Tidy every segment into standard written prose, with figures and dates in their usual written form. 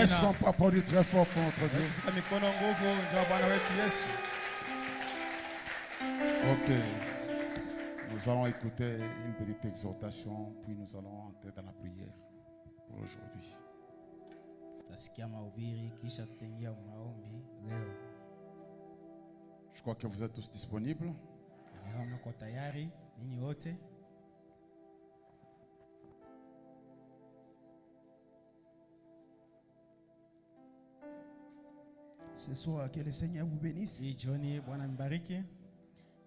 Est-ce qu'on peut applaudir très fort pour notre Dieu? Ok. Nous allons écouter une petite exhortation, puis nous allons entrer dans la prière pour aujourd'hui. Je crois que vous êtes tous disponibles. Ce soir, que le Seigneur vous bénisse.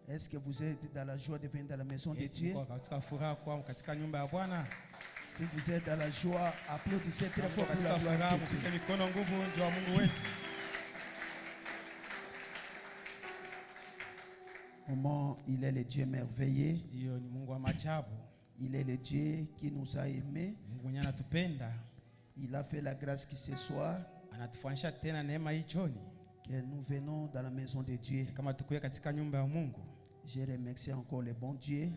Est-ce que vous êtes dans la joie de venir dans la maison de Dieu? Si vous êtes dans la joie, applaudissez très fort pour la gloire de Dieu. Comment il est le Dieu merveilleux. Il est le Dieu qui nous a aimés. Il a fait la grâce qui ce soir que nous venons dans la maison de Dieu. Je remercie encore le bon Dieu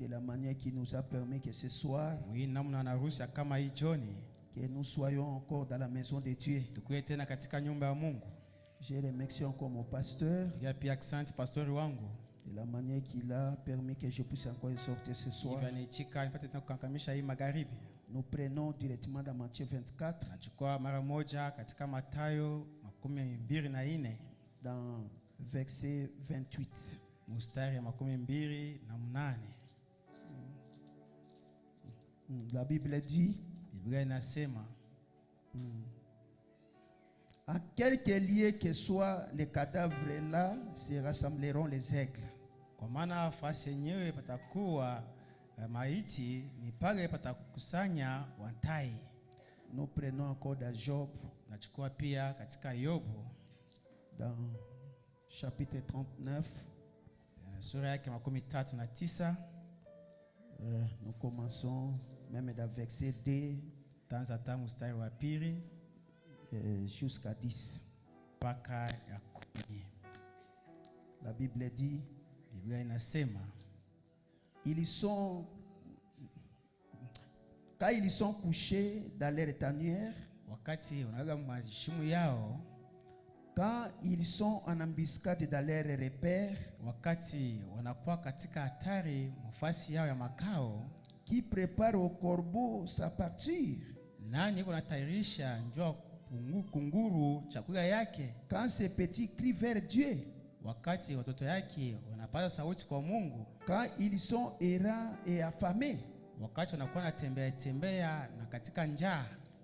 de la manière qui nous a permis que ce soir que nous soyons encore dans la maison de Dieu. Je remercie encore mon pasteur de la manière qu'il a permis que je puisse encore sortir ce soir. Nous prenons directement dans Matthieu 24, dans verset 28. La Bible dit, à quelque lieu que soit les cadavres là, se rassembleront les aigles. Nous prenons encore dans Job, dans chapitre 39. Nous commençons même dans verset 2 jusqu'à 10. La Bible dit, quand ils sont couchés dans leur tanière, quand ils sont en embuscade dans leur repère, qui prépare au corbeau sa parture, quand ces petits crient vers Dieu, quand ils sont errants et affamés,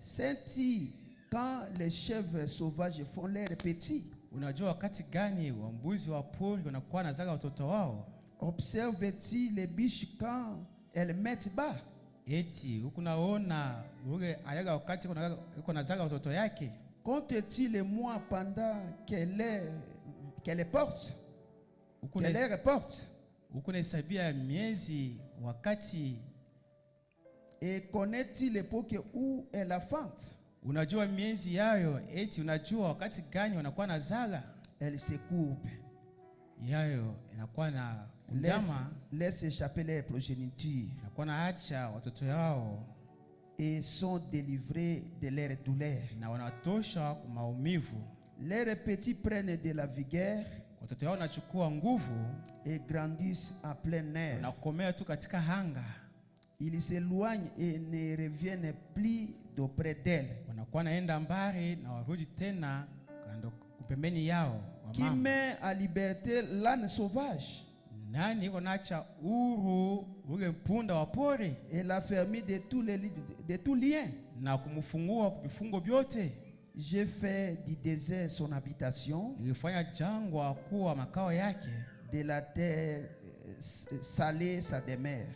senti quand les chèvres sauvages font leurs petits, observe-t-il les biches quand elles mettent bas? Compte-t-il les mois pendant qu'elle porte? Qu'elle les reporte? Et connaît-il l'époque où elle enfante? Elle se courbe. Laisse échapper les progénitures et sont délivrés de leurs douleurs. Leurs petits prennent de la vigueur et grandissent à plein air. Ils s'éloignent et ne reviennent plus d'auprès d'elle. Qui met à liberté l'âne sauvage et l'a fermé de tous liens. J'ai fait du désert son habitation, de la terre salée sa demeure.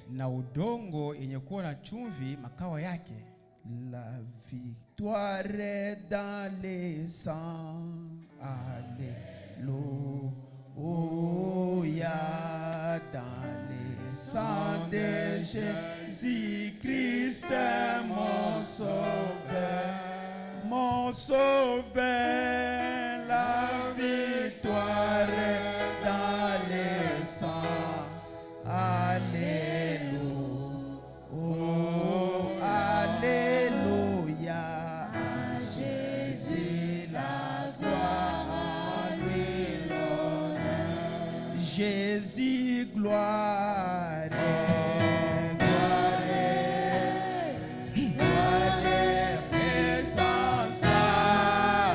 La victoire est dans les sangs. Alléluia, dans les sangs de Jésus-Christ, mon sauveur. Mon sauveur, la victoire est dans les sangs. Alléluia, oh, alléluia. dit gloire, gloire, présence à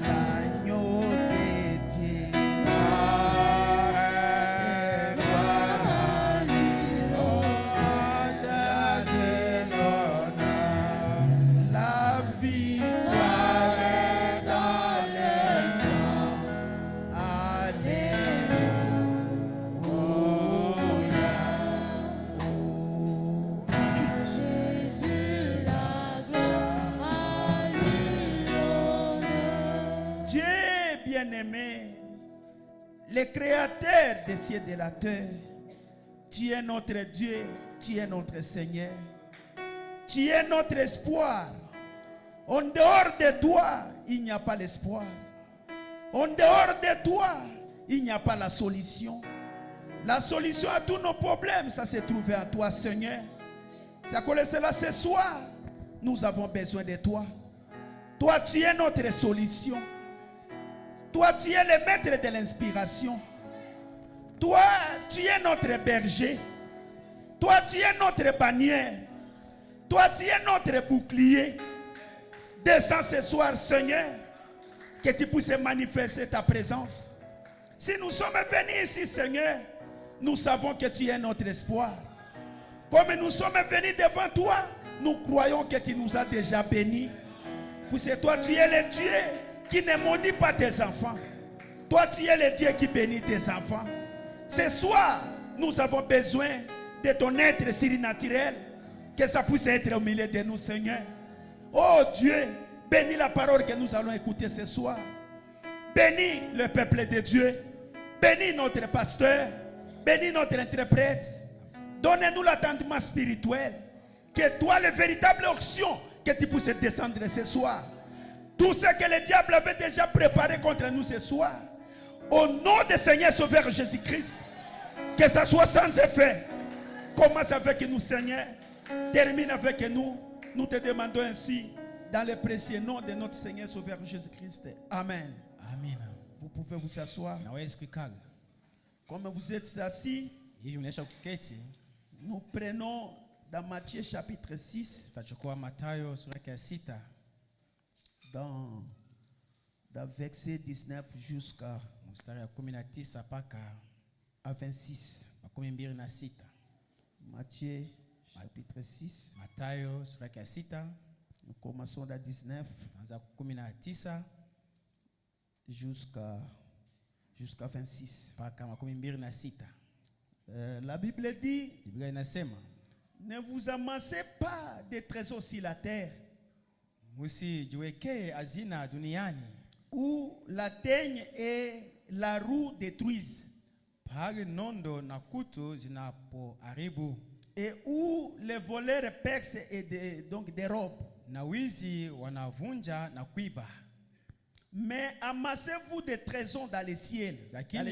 l'agneau de Dieu. Gloire à l'image de l'honneur, la victoire est dans les sangs. Alléluia. Oh, Jésus, la gloire à lui l'honneur. Dieu bien-aimé, le créateur des cieux et de la terre, tu es notre Dieu, tu es notre Seigneur, tu es notre espoir. En dehors de toi, il n'y a pas l'espoir. En dehors de toi, il n'y a pas la solution. La solution à tous nos problèmes, ça s'est trouvé en toi, Seigneur. C'est à cause de cela, ce soir, nous avons besoin de toi. Toi, tu es notre solution. Toi, tu es le maître de l'inspiration. Toi, tu es notre berger. Toi, tu es notre bannière. Toi, tu es notre bouclier. Descends ce soir, Seigneur, que tu puisses manifester ta présence. Si nous sommes venus ici, Seigneur, nous savons que tu es notre espoir. Comme nous sommes venus devant toi, nous croyons que tu nous as déjà bénis. Puisque toi, tu es le Dieu qui ne maudit pas tes enfants. Toi, tu es le Dieu qui bénit tes enfants. Ce soir, nous avons besoin de ton être surnaturel, que ça puisse être au milieu de nous, Seigneur. Oh Dieu, bénis la parole que nous allons écouter ce soir. Bénis le peuple de Dieu. Bénis notre pasteur. Bénis notre interprète. Donne-nous l'attendement spirituel. Que toi, le véritable onction, que tu puisses descendre ce soir. Tout ce que le diable avait déjà préparé contre nous ce soir. Au nom du Seigneur Sauveur Jésus-Christ. Que ça soit sans effet. Commence avec nous, Seigneur. Termine avec nous. Nous te demandons ainsi, dans le précieux nom de notre Seigneur Sauveur Jésus-Christ. Amen. Amen. Vous pouvez vous asseoir. Naweza kuikala Comme vous êtes assis, hivi, unaisha kuketi. nous prenons dans Matthieu chapitre 6, Tutachukua Mathayo sura yake ya 6 dans verset 19 jusqu'à mstari wa 19 mpaka 26. 26. Matthieu chapitre 6, Mathayo sura yake ya 6 nous commençons dans 19 anza 19 jusqu'à 26. mpaka 26. La Bible dit, Biblia inasema, ne vous amassez pas de trésors sur la terre, msijiwekee hazina duniani où la teigne et la roue détruisent, pahali nondo na kutu zinapoharibu et où les voleurs percent et donc dérobent. na wizi wanavunja na kuiba. Mais amassez-vous des trésors dans les ciels, Lakini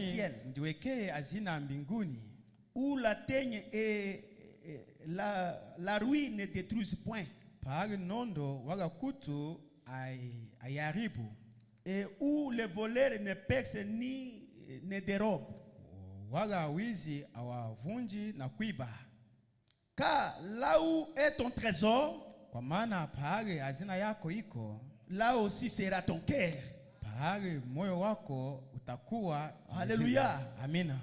mjiwekee hazina mbinguni où la teigne et la ruine ne détruisent point, pahali nondo wala kutu ayaribu, et où les voleurs ne percent ni ne dérobent. wala wizi awavunji na kuiba. Car là où est ton trésor, Kwa maana pahali hazina yako iko, là aussi sera ton cœur. pahali moyo wako utakuwa. Alléluia. Amina.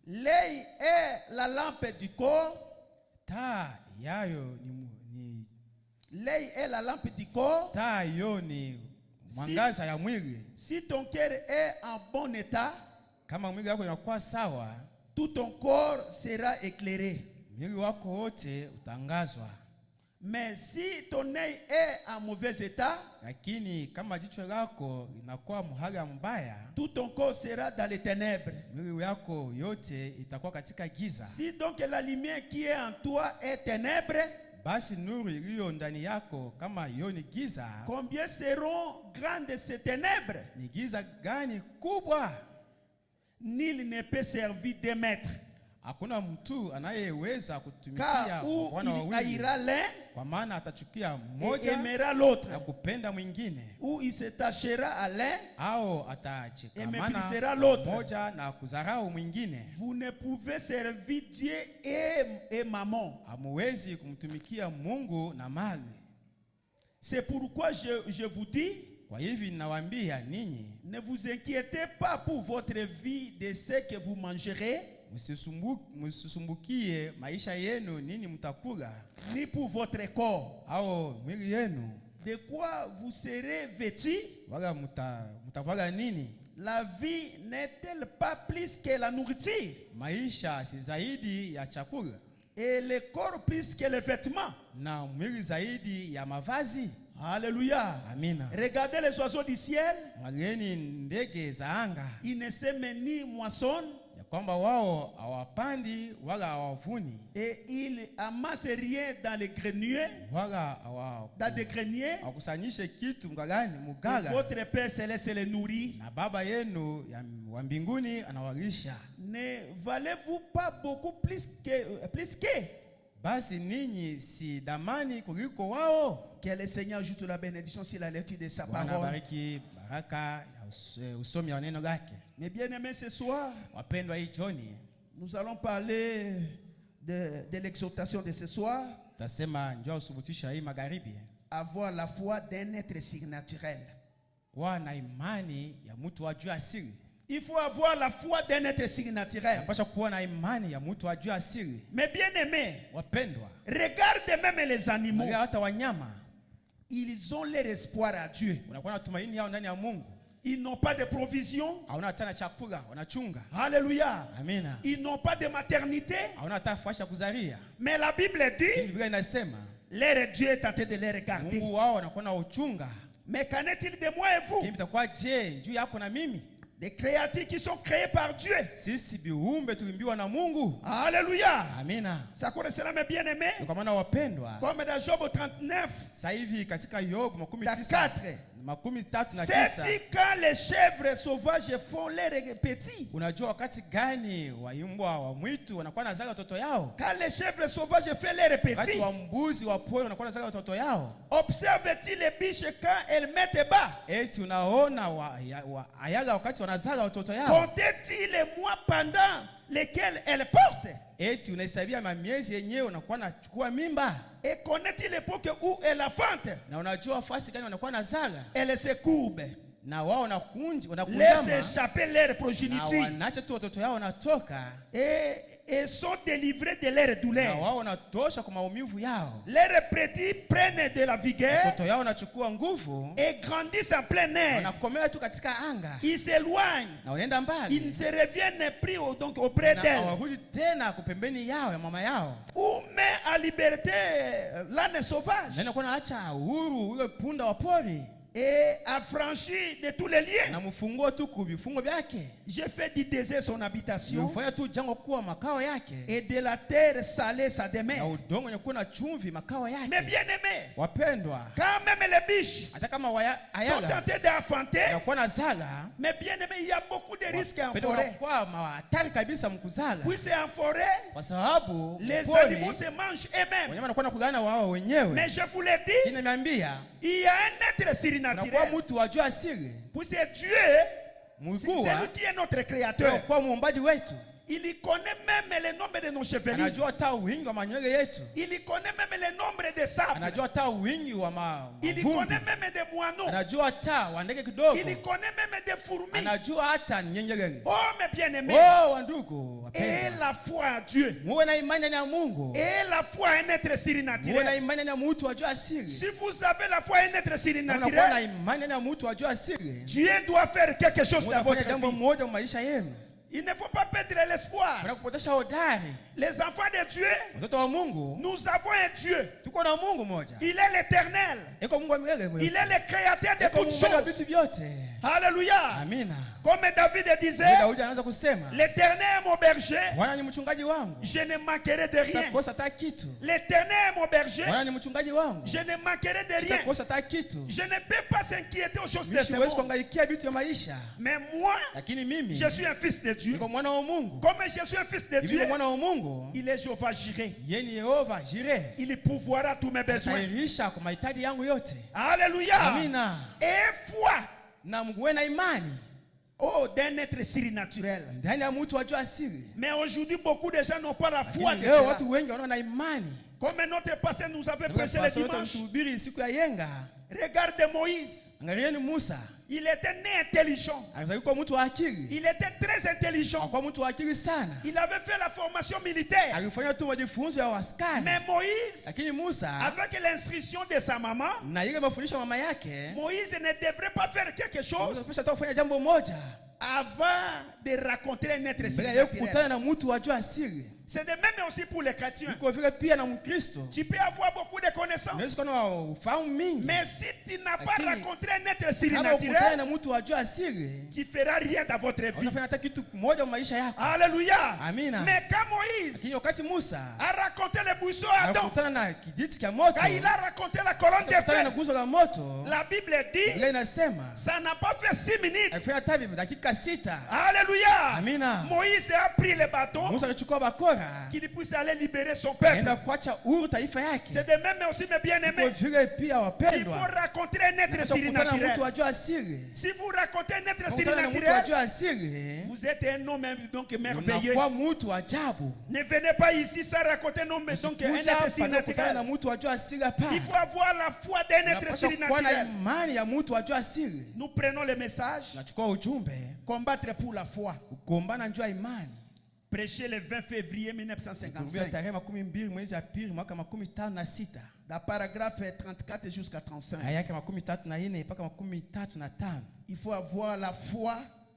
L'œil est la lampe du corps. Taa yayo ni L'œil est la lampe du corps. taa yo ni mwangaza ya mwili. Si ton cœur est en bon état, Kama mwili wako unakuwa sawa, tout ton corps sera éclairé. mwili wako wote utangazwa. Mais si ton œil est en mauvais état, Lakini kama jicho lako linakuwa mahali mbaya, tout ton corps sera dans les ténèbres. mwili wako yote itakuwa katika giza. Si donc la lumière qui est en toi est ténèbre, Basi nuru iliyo ndani yako kama hiyo ni giza, combien seront grandes ces ténèbres? ni giza gani kubwa! Nul ne peut servir deux maîtres. Hakuna mtu anayeweza kutumikia Car où bwana il wawili, haïra l'un kwa maana atachukia et mmoja aimera l'autre. na kupenda mwingine, Ou il s'attachera à l'un. au atachikamana méprisera l'autre. mmoja na kudharau mwingine. Vous ne pouvez servir Dieu et maman. Hamuwezi kumtumikia Mungu na mali. C'est pourquoi je vous dis, Kwa hivi ninawaambia ninyi, ne vous inquiétez pas pour votre vie de ce que vous mangerez, msisumbukie maisha yenu nini mtakula, ni pour votre corps. au mwili yenu De quoi vous serez vêtus? wala mtavala nini. La vie n'est-elle pas plus que la nourriture? Maisha si zaidi ya chakula, Et le corps plus que les vêtements? na mwili zaidi ya mavazi. Alléluia. Amina. Regardez les oiseaux du ciel. Mwangalieni ndege za anga, Ils ne sèment ni moissonnent, ya kwamba wao hawapandi wala hawavuni, et ils amassent rien dans les greniers, wala dans des greniers. hawakusanyishe kitu mgalani Et mugala, votre Père céleste les nourrit. na Baba yenu wa mbinguni anawalisha. Ne valez-vous pas beaucoup plus que? Basi ninyi si damani kuliko wao? Que le Seigneur ajoute la bénédiction sur la lecture de sa Bwana parole. bariki baraka ya usomi wa neno lake. Mais bien aimés, ce soir, Wapendwa, hii jioni nous allons parler de l'exhortation de ce soir. tasema njoo usubutisha hii magharibi, Avoir la foi d'un être surnaturel. kuwa na imani ya mtu wa juu asili. Il faut avoir la foi d'un être surnaturel. Napasha kuwa na imani ya mtu wa juu asili. Mais bien aimés, Wapendwa, regardez même les animaux. angalia hata wanyama Ils ont leur espoir à Dieu. wanakuwa na tumaini yao ndani ya Mungu. Ils n'ont pas de provision. Hawana hata na chakula, wanachunga. Alléluia. Amina. Ils n'ont pas de maternité. Hawana hata fasha kuzalia. Mais la Bible dit, Biblia inasema leur Dieu est en train de les regarder. Mungu wao anakuwa na uchunga. Mais qu'en est-il de moi et vous? Kimi itakuwa je juu yako na mimi? Des créatures qui sont créées par Dieu. Sisi viumbe tulimbiwa na Mungu. Alléluia. Amina. Ça correspond mes bien-aimés. Kwa maana wapendwa, Comme dans Job 39, sasa hivi katika Yobu dans 19 4. -39, C'est quand les chèvres sauvages font leurs petits. unajua wakati gani waimbwa wa mwitu wanakuwa nazaga watoto yao? Quand les chèvres sauvages font leurs Wakati petits. wa mbuzi wa pori wanakuwa nazaga watoto yao. Observe-t-il les biches quand elles mettent bas? Eti unaona ayaga wakati wanazaga watoto yao. Compte-t-il les mois pendant lesquels elles portent? Eti unahesabia mamiezi yenyewe unakuwa nachukua mimba. Et connaît-il l'époque où elles enfantent? Na unajua fasi gani wanakuwa nazaga? Elles se courbent. Na wao Laisse wanakunjama. échapper leur Na progéniture. wanaacha tu watoto yao wanatoka. Et sont délivrés de leur Na douleur. wao wanatosha kwa maumivu yao. Leurs petits prennent de la vigueur Watoto yao wanachukua nguvu. et grandissent en plein air. Wanakomea tu katika anga. Ils s'éloignent. Na wanaenda Ils mbali. ne se reviennent plus donc auprès Na d'elles. hawarudi tena kupembeni yao ya mama yao. Ou met à liberté l'âne sauvage Na inakuwa naacha uhuru ule punda wa pori. et affranchi de tous les liens. Na mfunguo tu kuvifungo vyake. Je fais du désert son habitation Ufanya tu jango kuwa makao yake. et de la terre salée sa Na demeure. udongo wenye kuwa na chumvi makao Mais yake. bien aimés, Wapendwa, quand même les biches hata kama sont ayaga tentés d'enfanter, yakuwa na zaga, mais bien aimés, il y a beaucoup de risques en wapendwa, forêt. wanakuwa hatari kabisa mkuzaga, Puis c'est en forêt, kwa sababu les pori animaux se mangent eux-mêmes. wanyama wanakuwa nakugana wao wenyewe. Mais je vous l'ai dit, Inaniambia il y a un être unakuwa surnaturel. mtu wa juu asili, Puis c'est Dieu, c'est mkuu lui qui est notre créateur. kwa muumbaji wetu. Il connaît même le nombre de nos chevelures. Anajua hata wingi wa manywele yetu, Il connaît même le nombre de sables. anajua hata wingi wa Il mavumbi, connaît même des moineaux. anajua hata wa ndege kidogo, Il connaît même des fourmis. anajua hata nyengelele. Oh, mes bien-aimés. Oh, wandugu Et wapendwa, la foi à Dieu. muwe na imani ndani ya Mungu, Et la foi à un être muwe na surnaturel. imani ndani ya mtu wa juu asili. Si vous avez la foi à un être Unakuwa na surnaturel, imani ndani ya mtu wa juu asili, Dieu doit faire quelque chose dans unafanya votre jambo vie. moja kwa maisha yenu. Il ne faut pas perdre l'espoir. Unakupotesha hodari. Les enfants de Dieu, Watoto wa Mungu, nous avons un Dieu. tuko na Mungu moja. Il est l'éternel. Eko Mungu wa milele Il mwetu. est le créateur de Eko toutes muumbaji wa choses. vitu vyote. Alléluia. Amina. Comme David disait, Daudi anaanza kusema, l'éternel est mon berger, Bwana ni mchungaji wangu, je ne manquerai de rien. sitakosa hata kitu. L'éternel est mon berger, Bwana ni mchungaji wangu, je ne manquerai de rien. sitakosa hata kitu. Je ne peux pas s'inquiéter aux choses de Mimi ce siwezi monde. kuangaikia vitu vya maisha, Mais moi, lakini mimi je suis un fils de ni Dieu, niko mwana wa Mungu. comme Jésus est fils de Hivi Dieu, niko mwana wa Mungu. il est Jéhovah Jireh. Yeye ni Yehova Jireh. Il pourvoira tous mes besoins. Atairisha kwa mahitaji yangu yote. Alléluia. Amina. Et foi, Na mwe na imani oh, d'un être surnaturel. ndani ya mtu wajua asili. Mais aujourd'hui, beaucoup de gens n'ont pas la foi de Leo cela. watu wengi wanaona imani. Comme notre pasteur nous avait prêché le Pastor wetu dimanche. alituhubiri siku ya yenga. Regarde Moïse. Angalieni Musa. Il était né intelligent. Alizaliwa mtu wa akili. Il était très intelligent. Kwa mtu wa akili sana. Il avait fait la formation militaire. Alifanya tu majifunzo ya askari. Mais Moïse, Lakini Musa avec l'instruction de sa maman, na ile mafundisho mama yake, Moïse ne devrait pas faire quelque chose anapaswa kufanya jambo moja avant de raconter un être mbele ya surnaturel. kukutana na mtu wajua asili. C'est de même aussi pour les chrétiens. Iko vile pia na Mkristo. Tu peux avoir beaucoup de connaissances. Unaweza kuwa na ufahamu mingi. Mais si tu n'as pas Lakini, rencontré un être kama ukutana surnaturel, na mtu wajua asili, tu ne feras rien dans votre vie. unafanya hata kitu moja maisha yako. Alléluia. Amina. Mais quand Moïse Lakini wakati Musa a raconté le buisson à Adam, akutana na kijiti cha moto, quand il a raconté la colonne de akutana na feu, guzo la moto, la Bible dit, ile inasema ça n'a pas fait 6 minutes. alifanya hata dakika 6. Alléluia. Amina. Moïse a pris le bâton Musa alichukua bakora, qu'il puisse aller libérer son peuple. aenda kuacha huru taifa yake. C'est de même aussi, mes Kwa bien-aimés. vile pia Il faut wapendwa, rencontrer un être unaweza kukutana na mtu surnaturel. wajua asili. Si vous rencontrez un être Kukutana na mtu surnaturel, wajua asili, vous êtes un homme donc merveilleux. unakuwa mtu ajabu. Ne venez pas ici sans raconter un homme donc un Kuja être hapa kukutana na surnaturel. mtu wajua asili hapa. Il faut avoir la foi d'un être Unapaswa kuwa na surnaturel. imani ya mtu wajua asili. Nous prenons le message, Nachukua ujumbe, combattre pour la foi. kugombana njua imani. Prêché le 20 février Kurudia 1955. tarehe 12 mwezi wa pili mwaka 56. Dans paragraphe 34 jusqu'à 35. Aya yake 34 mpaka 35. Il faut avoir la foi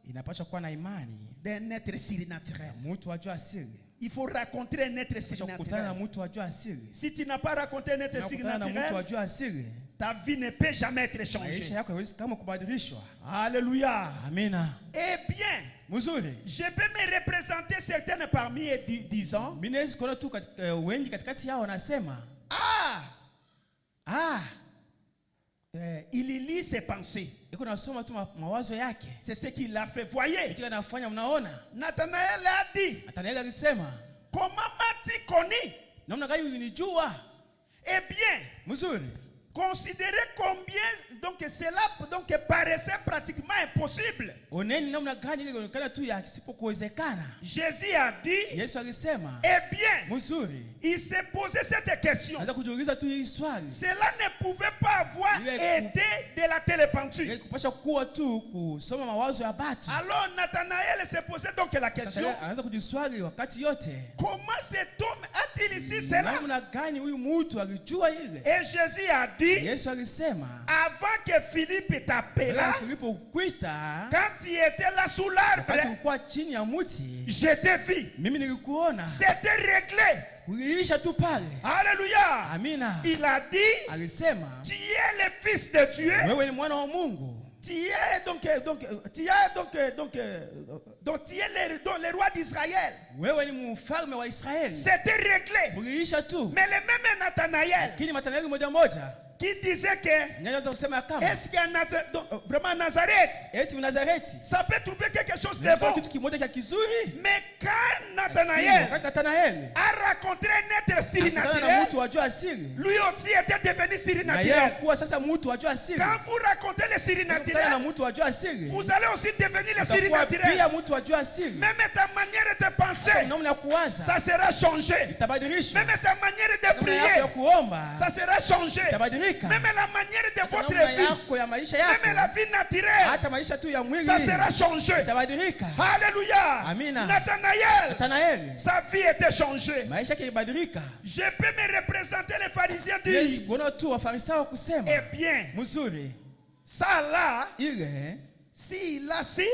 Inapaswa kuwa na imani d'un être surnaturel. mtu wajua asili. Il faut rencontrer un être Unapaswa kukutana na surnaturel. mtu wajua asili. Si tu n'as pas rencontré un être Unakutana na mtu surnaturel, wajua asili, ta vie ne peut jamais être maisha changée. yako haiwezi kama kubadilishwa. Alléluia. Amina. Eh bien, Mzuri. je peux me représenter certaines parmi eux disant, Mimi naweza kuona tu wengi katikati yao wanasema, il lit ses pensées. iko nasoma tu mawazo yake. C'est ce qu'il a fait. Voyez, Kitu anafanya mnaona? Nathanaël a dit, Nathanaeli alisema, comment m'as-tu connu? namna gani ulinijua? Eh bien, Mzuri. considérez combien donc cela donc paraissait pratiquement impossible. Oneni namna gani ile inaonekana tu ya kisipokuwezekana. Jésus a dit, Yesu alisema, eh bien, mzuri. il s'est posé cette question. Anza kujiuliza tu hii swali. Cela ne pouvait pas avoir Il est- été de la télépenture. Ile kupasha kuwa tu kusoma mawazo ya batu. Alors Nathanaël s'est posé donc la question, Sasa anaanza kujiswali wakati yote. comment cet homme a-t-il ici cela? Namna gani huyu mtu alijua ile? Et Jésus a dit, Yesu alisema, avant que Philippe t'appela, Filipo ukuita, quand tu étais là sous l'arbre, wakati ulikuwa chini ya mti, je t'ai vu. mimi nilikuona. C'était réglé. Kuliisha tu pale. Alléluia. Amina. Il a dit, Alisema, tu es le fils de Dieu. wewe ni mwana wa Mungu. Tu es donc tu es le roi d'Israël. Wewe ni mfalme wa Israeli. C'était réglé. Kuliisha tu. Mais le même Nathanaël Lakini Nathanaeli moja qui disait que ninaweza kusema kama est-ce que vraiment Nazareth, eti Nazareti ça peut trouver quelque chose de ndio bon. kitu kimoja cha kizuri. Mais quand Nathanaël Wakati Nathanaeli a rencontré un être akutana na surnaturel, mtu wajua asili, lui aussi était devenu na yeye surnaturel. kuwa sasa mtu wajua asili. Quand vous rencontrez le Akutana na surnaturel, mtu wajua asili, vous allez aussi devenir le utakuwa surnaturel. pia mtu wajua asili. Même ta manière de penser, Namna ya kuwaza ça sera changé. itabadilishwa. Même ta manière de Namna yako ya prier, kuomba ça sera changé. itabadilika. Même la manière de Hata votre namna vie, yako ya maisha même la yako, vie naturelle, hata maisha tu ya mwili ça sera changé. itabadilika. Alléluia. Amina. Nathanaël, Nathanaeli sa vie était changée. maisha yake ibadilika. Je peux me représenter les pharisiens Yesu disent, kuona tu wafarisayo kusema, eh bien, mzuri ça là, ile si là, si,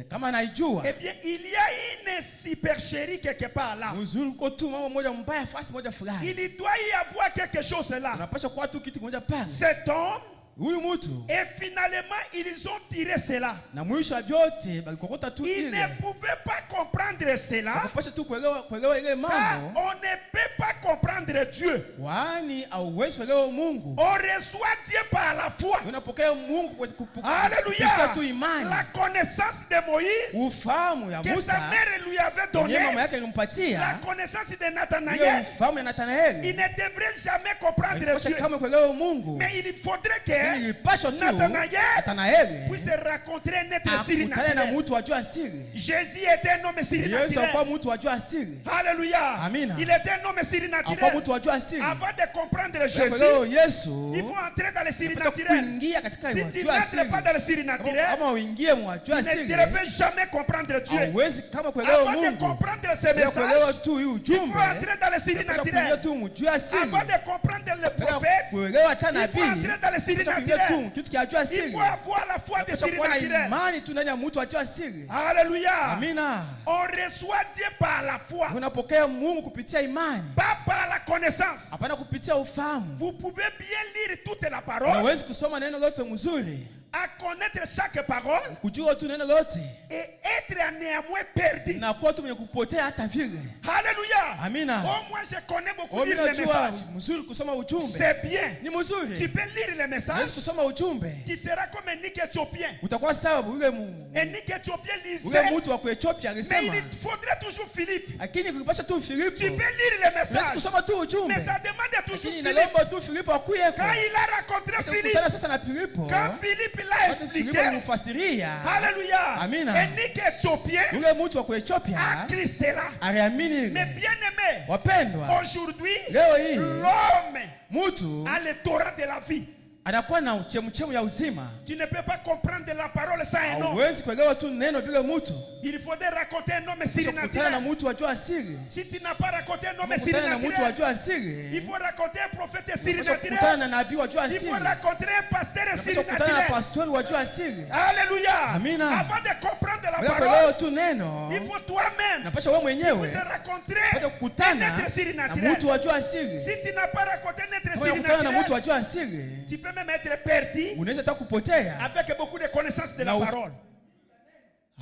kama anaijua eh bien, il y a une supercherie quelque part là. mzuri, uko tu mambo moja mbaya fasi moja fulani, Il doit y avoir quelque chose là. unapaswa kuwa tu kitu kimoja pale. Cet homme, Huyu mtu et finalement, ils ont tiré cela. na mwisho wa vyote balikokota tu Ils ile, ne pouvaient pas comprendre cela. unapaswa tu kuelewa ile Car mambo, on ne peut pas comprendre Dieu. Kwani hauwezi kuelewa Mungu. On reçoit Dieu par la foi. Unapokea Mungu kwa kupitia Alléluia. tu imani. La connaissance de Moïse Ufahamu ya que sa Musa mère lui avait ndiye donné. mama yake La alimpatia. connaissance de Hiyo Nathanaël. ufahamu ya Il Nathanaeli. ne devrait jamais comprendre Alipasha Dieu. kama kuelewa Mungu. Mais il faudrait Ili que ilipaswa tu Nathanaël puisse Nathanaeli rencontrer un être akutane na surnaturel. mtu wa juu asili. Jésus était un homme Yesu alikuwa surnaturel. mtu wa juu asili. Alléluia. Amina. Il était un homme Alikuwa surnaturel. mtu wa juu asili. Avant de comprendre Kuelewa Jésus, Yesu. il faut entrer dans le Unapaswa surnaturel. kuingia katika Si wa tu juu n'entres pas asili. dans le surnaturel, Kama uingie mwa juu tu ne asili. devrais jamais comprendre Dieu. Hauwezi kama kuelewa Avant de Mungu. comprendre ce Bila kuelewa message, tu hii il faut ujumbe. entrer dans le Unapaswa kuingia surnaturel. tu mjuu asili. Avant de comprendre le Bila prophète, kuelewa hata il faut nabii. entrer dans le Unapaswa kuingia surnaturel. tu kitu kia juu Il asili. faut avoir la foi de Unapaswa kuwa na surnaturel. imani tu ndani ya mtu wa juu asili. Alléluia. Amina. On reçoit Dieu par la foi, Unapokea Mungu kupitia imani. pas par la connaissance. Hapana kupitia ufahamu. Vous pouvez bien lire toute la parole, Unaweza kusoma neno lote mzuri. à connaître chaque parole Kujua tu neno lote. et être néanmoins perdu. Na kuwa tu mwenye kupotea hata vile. Alléluia. Amina. Oh, moi je connais beaucoup Kwa lire mimi les najua messages. mzuri kusoma ujumbe. C'est bien. Ni Tu mzuri. peux lire les Unaweza messages. kusoma ujumbe. Tu seras comme un Nick éthiopien. Utakuwa sawa ule Un Nick éthiopien ule lisait, mtu wa Ethiopia mais alisema. il faudrait toujours Philippe. Lakini kulipasha tu Filipo. Tu peux lire les Unaweza messages, kusoma tu ujumbe. mais ça demande toujours Lakini Philippe. inalomba tu Filipo akuyeko. Quand il a rencontré Philippe, Kukutana sasa na Filipo. quand Philippe l'a Basi Filipo expliqué, alimfasiria. Alléluia, Amina. un Nick éthiopien Ule mtu wa a Ethiopia cru cela. aliamini Mais ile. bien aimé, Wapendwa, aujourd'hui, leo hii l'homme mtu a le torrent de la vie. anakuwa na chemchemu ya uzima. Tu ne peux pas comprendre la parole sans un homme. Hauwezi kuelewa tu neno bila mtu. Il faudrait raconter un homme Kukutana na surnaturel. mtu wa juu asili. Si tu n'as pas raconté un homme Kukutana na mtu wa surnaturel, juu asili. il faut raconter un prophète Kukutana surnaturel. na nabii wa juu Il asili. faut raconter un pasteur Kukutana na surnaturel. pastori wa juu asili. Alléluia. Amina. Avant de comprendre la Bila parole, kuelewa tu neno. il faut toi-même Napasha wewe vous mwenyewe rencontrer pata un kukutana être na surnaturel. mtu wa juu asili. Si tu n'as pas raconté un être Kama unakutana na mtu wa surnaturel, juu asili, tu peux même être perdu unaweza hata kupotea. avec beaucoup de connaissances de la Na uf- parole.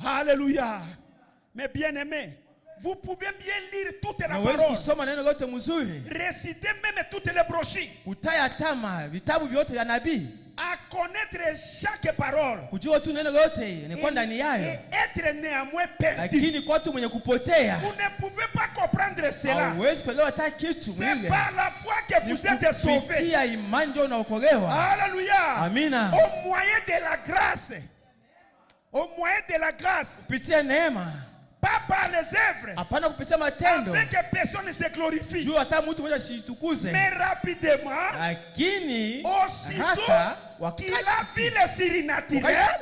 Alléluia. Mais bien aimé, vous pouvez bien lire toute la Naweza parole, kusoma neno lote mzuri. réciter même toutes les brochures, Kutaya tama vitabu vyote vya nabii. à connaître chaque parole Kujua tu neno lote inakuwa ndani et yayo. être néanmoins perdu. Lakini kwa tu mwenye kupotea, Vous ne pouvez pas comprendre cela. hauwezi kuelewa hata kitu C'est vile. par la foi que Ni vous êtes sauvés. kupitia imani ndio unaokolewa. Alléluia. Amina. Au moyen de la grâce. Au moyen de la grâce. Kupitia neema, Pas par les œuvres. hapana kupitia matendo. Afin que personne ne se glorifie. Juu hata mtu mmoja asitukuze. Mais rapidement, Lakini aussitôt hata qu'il a vu wakati le surnaturel,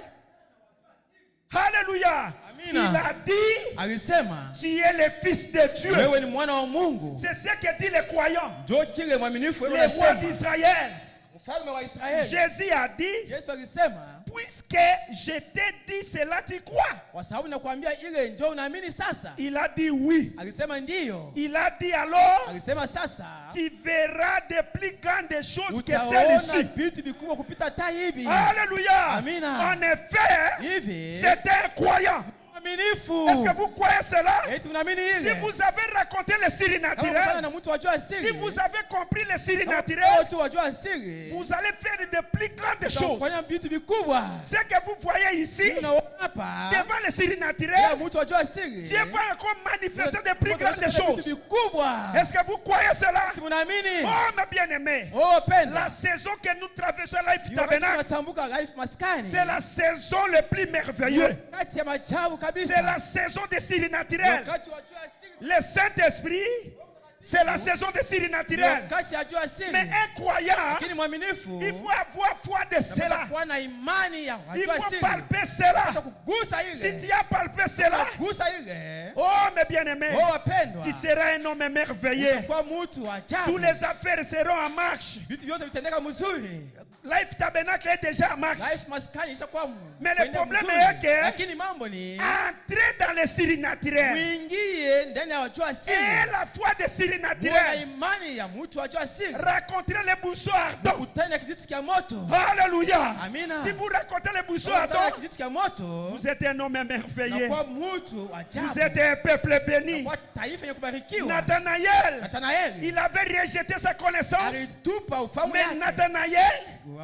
Alléluia. Amina. Il a dit, alisema, tu es le fils de Dieu. wewe ni mwana wa Mungu. C'est ce que dit les croyants, Ndio kile mwaminifu wewe les rois unasema. d'Israël. Mfalme wa Israeli. Jésus a dit, Yesu alisema, puisque je t'ai dit cela, tu crois? kwa sababu nakwambia ile ndio unaamini sasa. Il a dit oui. Alisema ndiyo. Il a dit alors, Alisema sasa tu verras de plus grandes choses que utaona celles-ci. vitu vikubwa kupita hata hivi. Alléluia. Amina. En effet, Hivi c'était un croyant. mwaminifu. Est-ce que vous croyez cela? Eti unaamini Si ile? vous avez raconté le Kama kutana surnaturel, na mtu wajua asili. si vous avez compris le Kama surnaturel, watu wajua asili. vous allez faire de plus grandes choses. Utafanya vitu vikubwa. Ce que vous voyez ici, Unaona hapa. devant le Ya surnaturel, mtu wajua asili. Dieu va encore manifester de plus grandes Vitu choses. vikubwa. Est-ce que vous croyez cela? Eti unaamini? Oh, mes bien-aimés, Oh, penda. la saison que nous traversons à Life Wakati Tabernacle, tunatambuka life maskani. c'est la saison le plus merveilleuse. Kati ya majabu kabisa. C'est la saison de surnaturel. Wakati wajua asili. Le Saint-Esprit, c'est la saison de surnaturel. Wakati ajua asili. Mais un croyant, Lakini mwaminifu. il faut avoir foi de Unapaswa cela. kuwa na imani ya Il wajua faut asili. palper cela. Unapaswa kugusa Si ile. tu as palpé cela, Gusa ile. oh mes bien-aimés, Oh, wapendwa. tu seras un homme merveilleux. Utakuwa mtu wa ajabu. Toutes les affaires seront en marche. Vitu vyote vitendeka mzuri. Life Tabernacle est déjà en marche. Life maskani ishakuwa Mais le kwenda problème mzuri. est que- Lakini mambo ni Entrez dans le surnaturel. uingie ndani ya wajua asili. Et la foi de Na siri Muwe na naturelle. imani ya mtu ajua siri. Rencontrez les buissons ardents. Kutana na kijiti cha moto. Alléluia. Amina. Si vous rencontrez les buissons Kutana na ardents, kijiti cha moto. vous êtes un homme émerveillé. Na kwa mtu ajabu. Vous êtes un peuple béni. Kwa taifa yenye kubarikiwa. Nathanaël, Nathanaeli il avait rejeté sa connaissance. alitupa ufahamu Mais yake. Nathanaël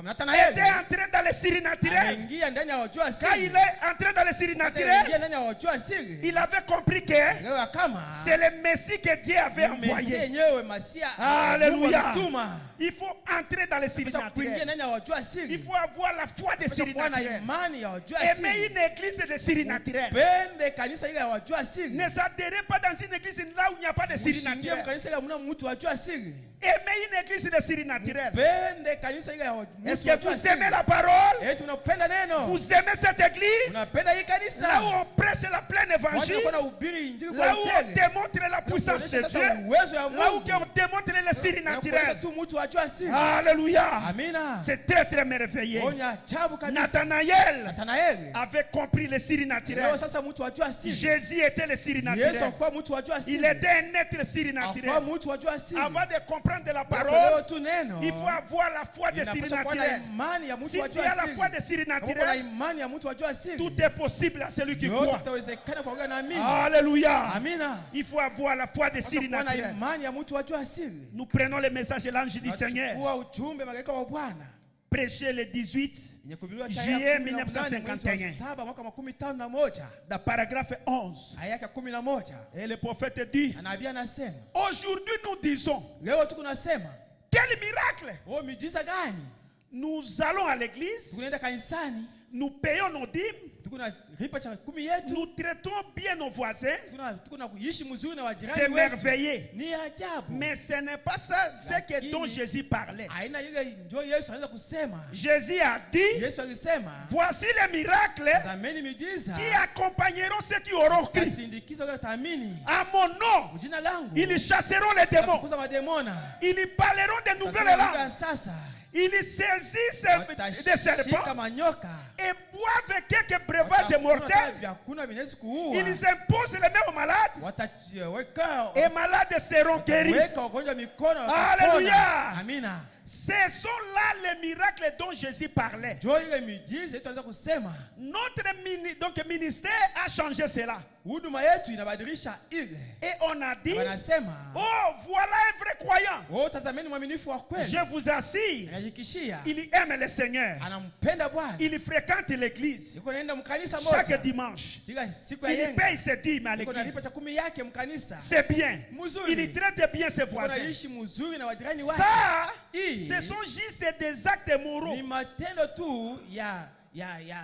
Nathanaeli était entré dans les siri naturels. ameingia ndani ya wajua Quand siri. il est entré dans les siri Aliingia naturels, ndani ya wajua siri. il avait compris que Elewa kama c'est le Messie que Dieu avait Mesia envoyé. yenyewe Masia Alléluia. Mungu alituma. Il faut entrer dans les siri Kisha kuingia naturels. ndani ya wajua Il siri. faut avoir la foi des Kisha siri kuwa na naturels. imani ya wajua Aimer siri. une église de siri naturels. Pende kanisa ile ya wajua siri. Ne s'adhérez pas dans une église là où il n'y a pas de siri Mshingie naturels. kanisa ile mna mtu wajua siri. Aimez une église de siri naturels. Pende kanisa ile ya Est-ce mtu que wajua vous aimez siri. la parole? Eti unapenda neno. Vous aimez cette église? Unapenda hii Là kanisa. où on prêche la pleine Watu évangile. wanakuwa na ubiri injili kwa Là où on utele. démontre la puissance de Kuonesha Dieu. sasa uwezo ya Là où Mungu. on démontre les siri Na kuonesha naturels. tu mtu wajua siri. Alléluia. Amina. C'est très très merveilleux. Onya ajabu kabisa. Nathanaël Nathanaeli avait compris les siri leo naturels. sasa mtu wajua siri. Jésus était le siri Yesu naturel. alikuwa mtu wajua siri. Il était un être siri Alikuwa naturel. mtu wajua siri. Avant de comprendre la Leo parole, tu neno. il faut avoir la foi des siri Inapaswa kuwa na naturels. imani ya mtu Si tu wajua as la siri. foi des siri Kama uko na naturels, imani ya mtu wajua siri. tout est possible à celui qui Yote croit. itawezekana kwa yule anaamini. Alléluia. Amina. Il faut avoir la foi des siri Kuwa na naturels. imani ya mtu wajua siri. Nous prenons le message de l'ange du Seigneur, Kuwa ujumbe malaika wa Bwana. prêché le 18, Yenye kuhubiriwa Juillet tarehe 1951. 7 mwaka 51. dans paragraphe 11. Aya yake 11. Et le prophète dit, Anabii anasema, aujourd'hui nous disons, leo tuko nasema, quel miracle! oh miujiza gani? Nous allons à l'église, Tunaenda kanisani, nous payons nos dîmes, tuko na ripa cha 10 yetu, nous traitons bien nos voisins. tuko na kuishi mzuri na C'est wajirani wetu. merveilleux. Ni ajabu. Mais ce n'est pas ça ce que dont Jésus parlait. Aina ile ndio Yesu anaweza kusema. Jésus a dit, Yesu alisema, voici les miracles zameni miujiza qui accompagneront ceux qui auront cru. kasindikiza kwa taamini. À mon nom, Jina langu. ils chasseront les démons. Kuza mademona. Ils parleront de nouvelles Sasa langues. sasa. Ils saisissent des serpents Watashika manyoka. et boivent quelques breuvages mortels. Vyakula vinaweza kuua. Ils imposent les mains aux malades Wataweka et malades seront guéris. weka wagonjwa mikono. Alléluia. watapona. Amina. Ce sont là les miracles dont Jésus parlait. Ndio ile miujiza tunaweza kusema. Notre ministère a changé cela. Huduma yetu inabadilisha ile. Et on a dit, Wanasema, oh, voilà un vrai croyant. "Oh, tazameni mwaminifu wa kweli." Je vous assure, Anajikishia. il aime le Seigneur. Anampenda Bwana. Il fréquente l'église Yuko naenda mkanisa chaque moja. dimanche. Kila siku ya Il yenga. paye ses dîmes à Yuko l'église. nalipa cha 10 yake mkanisa. C'est bien. Mzuri. Il traite bien ses Yuko voisins. naishi mzuri na wajirani wake. Ça, Hii ce sont juste des actes moraux. ni matendo tu ya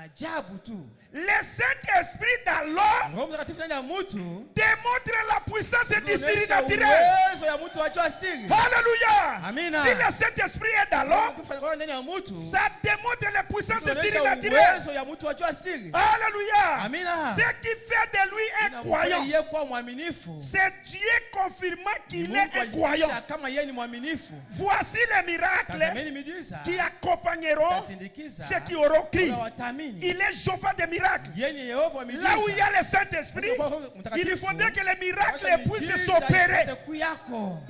ajabu tu. Le Saint-Esprit dans l'homme Roho Mtakatifu ndani ya mtu démontre la puissance du huonyesha surnaturel. uwezo ya mtu ajua siri. Alléluia. Amina. Si le Saint-Esprit est dans l'homme, Kufanya ndani ya mtu ça démontre la puissance huonyesha surnaturelle. uwezo ya mtu ajua siri. Alléluia. Amina. Ce qui fait de lui un croyant, Yeye kuwa mwaminifu. c'est Dieu confirmant qu'il est Mungu un croyant. ajionyesha kama yeye ni mwaminifu. Voici les miracles Tazameni miujiza. qui accompagneront Tasindikiza. ceux qui auront crié. Wala watamini. Il est Jéhovah des miracles. Yeye ni Yehova wa miujiza. Là où il y a le Saint-Esprit, il faudrait que les miracles puissent s'opérer.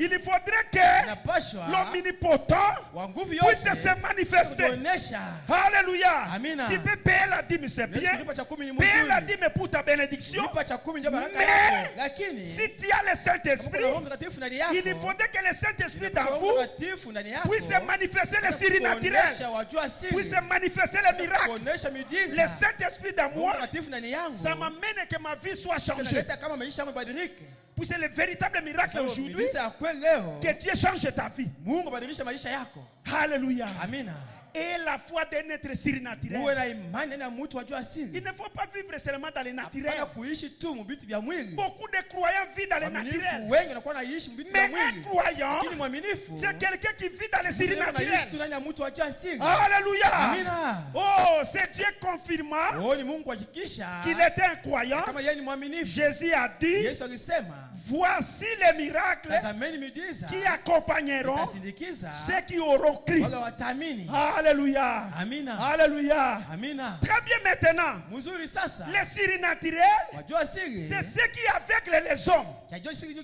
Il faudrait que l'omnipotent puisse se manifester. Alléluia. Amina. Tu peux payer la dîme, c'est bien. Payer la dîme pour ta bénédiction. Mais si tu as le Saint-Esprit, il faudrait que le Saint-Esprit dans vous puisse manifester les surnaturels, puisse manifester les miracles. Le Saint-Esprit dans moi, ça m'amène que ma vie soit changée. Puisse le véritable miracle aujourd'hui, que Dieu change ta vie. Alléluia. Amina. Et la foi d'un être surnaturel. Uwe na imani na mtu wajua asili. Il ne faut pas vivre seulement dans le naturel. Hapana kuishi tu mbitu vya mwili. Beaucoup de croyants vivent dans le naturel. Wengi wanakuwa naishi mbitu vya Mais mwili. un croyant, Lakini mwaminifu c'est quelqu'un qui vit dans le anaishi tu surnaturel. ndani ya mtu wajua asili. Alléluia. Amina. Oh, c'est Dieu confirmant Oh, ni Mungu kuhakikisha qu'il était un croyant. kama yeye ni mwaminifu. Jésus a dit, Yesu alisema, voici les miracles tazameni miujiza qui accompagneront itasindikiza ceux qui auront cru. wale wataamini. Alléluia. Amina. Alléluia. Amina. Très bien maintenant. Mzuri sasa. Les surnaturels, Wajua siri. c'est ce qui aveugle les hommes. Yajua siri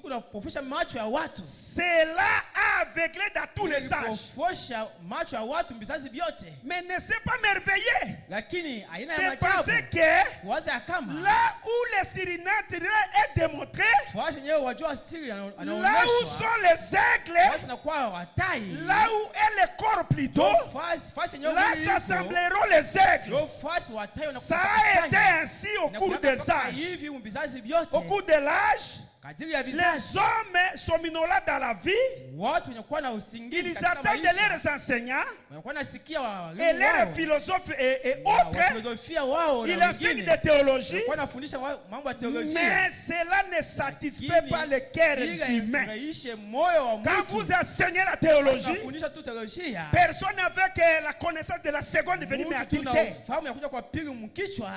kuna pofusha macho ya watu. Cela a aveuglé dans tous les âges. Pofusha macho ya watu vizazi vyote. Mais ne s'est pas merveillé Lakini aina ya de machabu. penser que Waza kama. là où les surnaturels est démontré, Fuashi yenyewe wajua siri là où anaonyeshwa. sont les aigles, Watu nakuwa watai. là où est le corps plutôt, Fuashi yenyewe là mwili iko. s'assembleront les aigles. Yo fuashi watai Ça a été ainsi au cours des âges. hivi vizazi vyote. Au cours de l'âge, Kadiri ya les vizazi. hommes somnolents dans la vie, Watu wenye na usingizi ils katika attendent maisha. leurs enseignants Wanakuwa nasikia walimu et leurs wao. philosophes et autres. Filosofia wao na Ils enseignent wengine. des théologies, Wanakuwa nafundisha mambo ya teolojia. mais cela ne satisfait pas le cœur humain. Ifurahishe moyo wa Quand mtu. vous enseignez la théologie, Unafundisha tu teolojia. personne avec la connaissance de la seconde venue mais Mtu tuna a-t-il ufahamu ya kuja kwa pili mkichwa.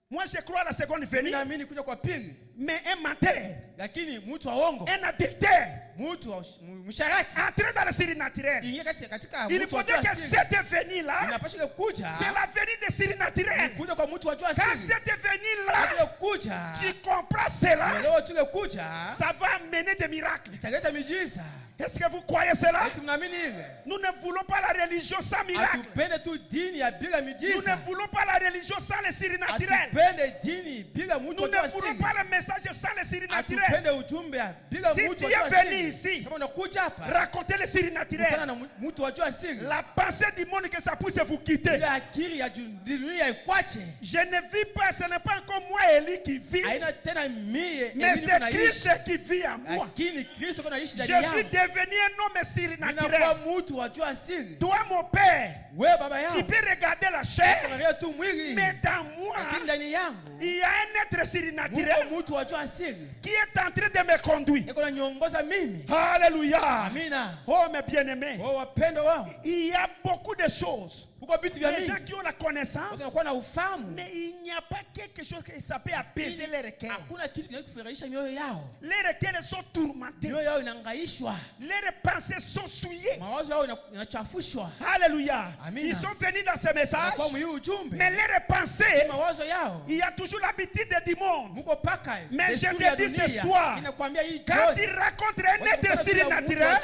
Moi je crois à la seconde Mimi venue, naamini kuja kwa pili. mais un menteur, Lakini mtu wa uongo, un adultère, mtu wa msharati, entrer dans le surnaturel. ingia katika Il mtu wa faudrait que asili. cette venue-là, Inapaswa kuja. c'est la venue des surnaturels. Kuja kwa mtu wa Quand asili. cette venue-là, Kuja. tu comprends cela, Leo tule kuja. ça va amener des miracles. Italeta miujiza. Est-ce que vous croyez cela? Eti mnaamini ile? Nous ne voulons pas la religion sans miracle. Atupende tu dini ya bila Nous ne miujiza. voulons pas la religion sans les surnaturels. Atupende dini bila mtu Nous wa ne voulons asili. pas le message sans les surnaturels. Atupende ujumbe bila Si mtu tu wa es venu asili. ici, Kama unakuja hapa, racontez les kutana surnaturels. na mtu wa asili. La pensée du monde que ça puisse vous quitter. Ile akili ya dunia ikwache. Je ne vis pas, ce n'est pas encore moi Élie qui vit, Haina tena mie mais elimu c'est naishi. Christ qui vit en moi. Lakini Kristo kuna ishi Je ndani suis yangu. devenu un homme Ninakuwa surnaturel. mtu wa asili. Toi, mon père, Wewe baba tu yangu. peux regarder la chair, Angalia tu mwili. mais dans moi, Lakini ndani yangu. il y a un être surnaturel Mtu wa asili. qui est en train de me conduire. Yako nanyongoza mimi. Alléluia. Amina. Oh, mes bien-aimés, Wao wapendo wao. il y a beaucoup de choses. Huko vitu vya Les gens mingi. qui ont la connaissance, Wanakuwa na ufahamu. mais il n'y a pas quelque chose qui s'appelle apaiser les requêtes. Hakuna kitu kinachofurahisha mioyo yao. Les requêtes sont tourmentées. Mioyo yao inahangaishwa. Les pensées sont souillées. Mawazo yao inachafushwa. Alléluia. Amina. Ils sont venus dans ce message, Kwa mwiu ujumbe. mais les pensées, Mawazo yao. il y a toujours l'habitude du monde. Muko paka. Mais desturi je te ya dis ce dunia. soir, Inakwambia hii Quand jioni. il rencontre un être surnaturel,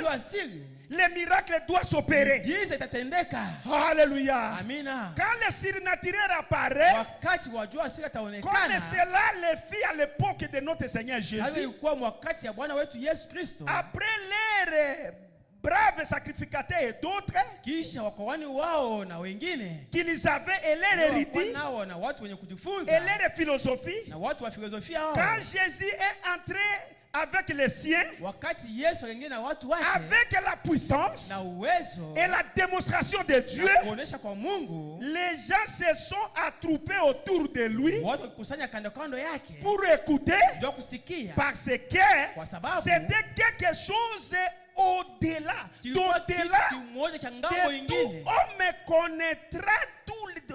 le miracle doit s'opérer. Giza itatendeka. Alléluia. Amina. Quand le surnaturel apparaît, Wakati wajua asili comme ataonekana. cela le fit à l'époque de notre Seigneur Sasa Jésus, ilikuwa wakati ya Bwana wetu Yesu Kristo. après les braves sacrificateurs et d'autres Kisha wakoani wao na wengine. qu'ils avaient et leur érudits Nao na watu wenye kujifunza. et leur philosophie, Na watu wa filosofia hao. quand Jésus est entré avec les siens, Wakati Yesu wengine na watu wake. avec la puissance Na uwezo. et la démonstration de Dieu, Na kuonesha kwa Mungu. les gens se sont attroupés autour de lui Watu wakikusanya kando kando yake. pour écouter, Ndio kusikia. parce que Kwa sababu c'était quelque chose au-delà, kilikuwa d'au-delà kitu kimoja cha ngambo de tout ingine. homme connaîtra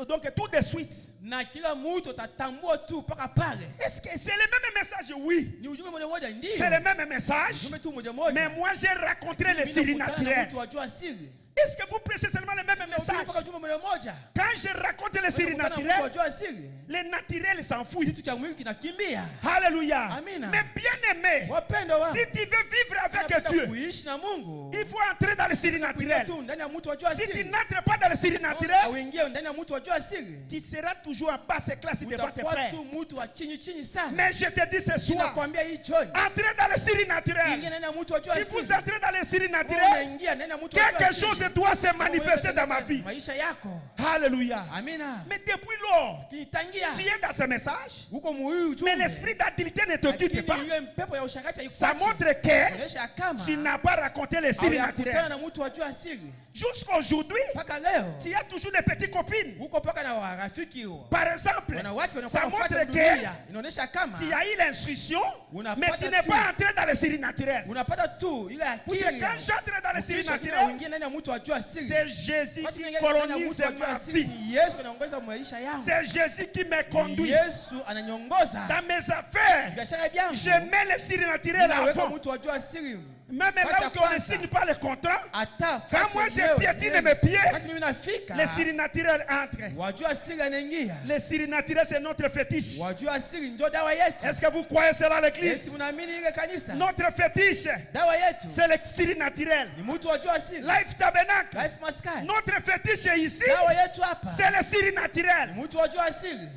donc tout de suite. Na kila mtu atatambua tu mpaka pale. Est-ce que c'est le même message? Oui, Ni ujumbe moja moja ndio. c'est le même message, Ujumbe tu moja moja. mais moi j'ai rencontré les Mimi nakutana na surnaturels. mtu wajua asili. Est-ce que vous prêchez seulement le même message? Mpaka ujumbe moja moja. Quand je raconte les Mtu surnaturels, wajua asili. les naturels s'enfuient. Kitu cha mwili kinakimbia. Alléluia. Amina. Mais bien aimé, Wapendo wangu. si tu veux vivre avec Unapenda Dieu, kuishi na Mungu. il faut entrer dans le surnaturel. Tu ndani ya mtu wajua Si tu asili. n'entres pas dans le surnaturel, Auingie ndani ya mtu wajua asili. tu seras toujours en basse classe devant tes Utakuwa frères. tu mtu wa chini chini sana. Mais je te dis ce soir, Nakwambia hii jioni. entrez dans le Ingia surnaturel. ndani ya mtu wajua Si asili. vous entrez dans le surnaturel, Unaingia ndani ya mtu wajua quelque asili. chose doit se manifester dans ma vie. Maisha yako. Alléluia. Amina. Mais depuis lors, Kitangia. tu es dans ce message, Huko muhimu mais ujumbe. l'esprit d'adultère ne te quitte pas. Ile mpepo ya usharati Ça haikuachi. montre que Inaonyesha kama tu n'as pas raconté les haujakutana surnaturels. na mtu wajua asili. Jusqu'aujourd'hui, Mpaka leo. tu as toujours des petites copines. Huko paka na warafiki huo. Par exemple, Wanawake ça wanakuwa montre wafuata que dunia. Inaonyesha kama tu as eu l'instruction, mais tu n'es tu. pas entré dans le surnaturel. unapata tu ile Parce akili. que quand j'entre dans le Ukisha surnaturel, uingie ndani ya mtu wajua asili. c'est Jésus Wakati qui unaingia ndani ya colonise mtu wajua ma asili, vie. ni Yesu anaongoza maisha yangu. C'est Jésus qui me conduit. Yesu ananyongoza Dans mes affaires, biashara yangu. je mets le surnaturel Naweka avant. mtu wajua asili Même Fasi là ya où on ne kwanza. signe pas le contrat, Hata quand fasi moi je yenyewe, piétine mes pieds, wakati mimi nafika, les siri naturels entrent. wajua asili anaingia. Les siri naturels, c'est notre fétiche. Wajua asili ndio dawa yetu. Est-ce que vous croyez cela à l'église? Yesu mnaamini ile kanisa? Notre fétiche, Dawa yetu c'est les siri naturels. ni mtu wajua asili. Life Tabernacle, Life Maskani. notre fétiche ici, Dawa yetu hapa. c'est les siri naturels. Ni mtu wajua asili.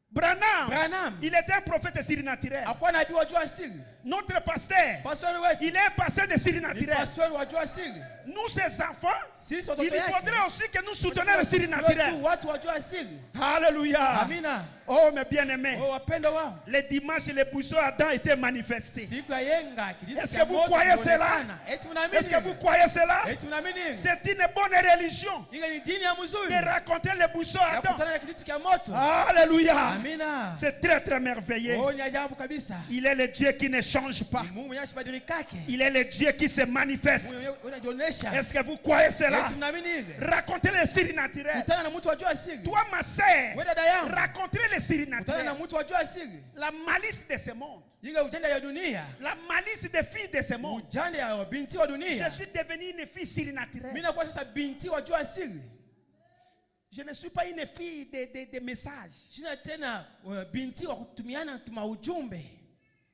Branham, il était un prophète siri naturel. Hakuwa nabii wajua asili. Notre pasteur, Pastori wetu il est un pasteur de siri ni naturel. pastori wajua asili. Nous, ses enfants, Sisi il watoto yake. faudrait aussi que nous soutenions le siri naturel. Wetu watu wajua asili. Alléluia. Amina. Oh, mes bien-aimés. Oh, wapendo wao. Le dimanche, les buissons Adam étaient manifestés. Siku ya yenga kijiti Est-ce cha que vous moto croyez cela? kilionekana. Eti mnaamini? Est-ce que vous croyez cela? Eti mnaamini? C'est une bonne religion Ile ni dini ya mzuri. de raconter les buissons Ya Adam. kukutana na kijiti cha moto. Alléluia. Amina. C'est très très merveilleux. Oh, ni ajabu kabisa. Il est le Dieu qui ne change pas. Ni Mungu mwenye asibadilikake. Il est le Dieu qui se manifeste. Mungu mwenye unajionyesha. Est-ce que vous croyez cela? Eti mnaamini ile? Racontez les signes naturels. Kutana na mtu wajua asili. Toi, ma sœur, Wewe dada yangu. racontez les signes Kutana naturels. na mtu wajua asili. La malice de ce monde. Ile ujanja ya dunia. La malice des filles de ce monde. Ujanja ya binti wa Je dunia. suis devenue une fille Mimi surnaturelle. nakuwa sasa binti wajua asili. Je ne suis pas une fille de messages. Sina tena binti wa kutumiana tuma ujumbe.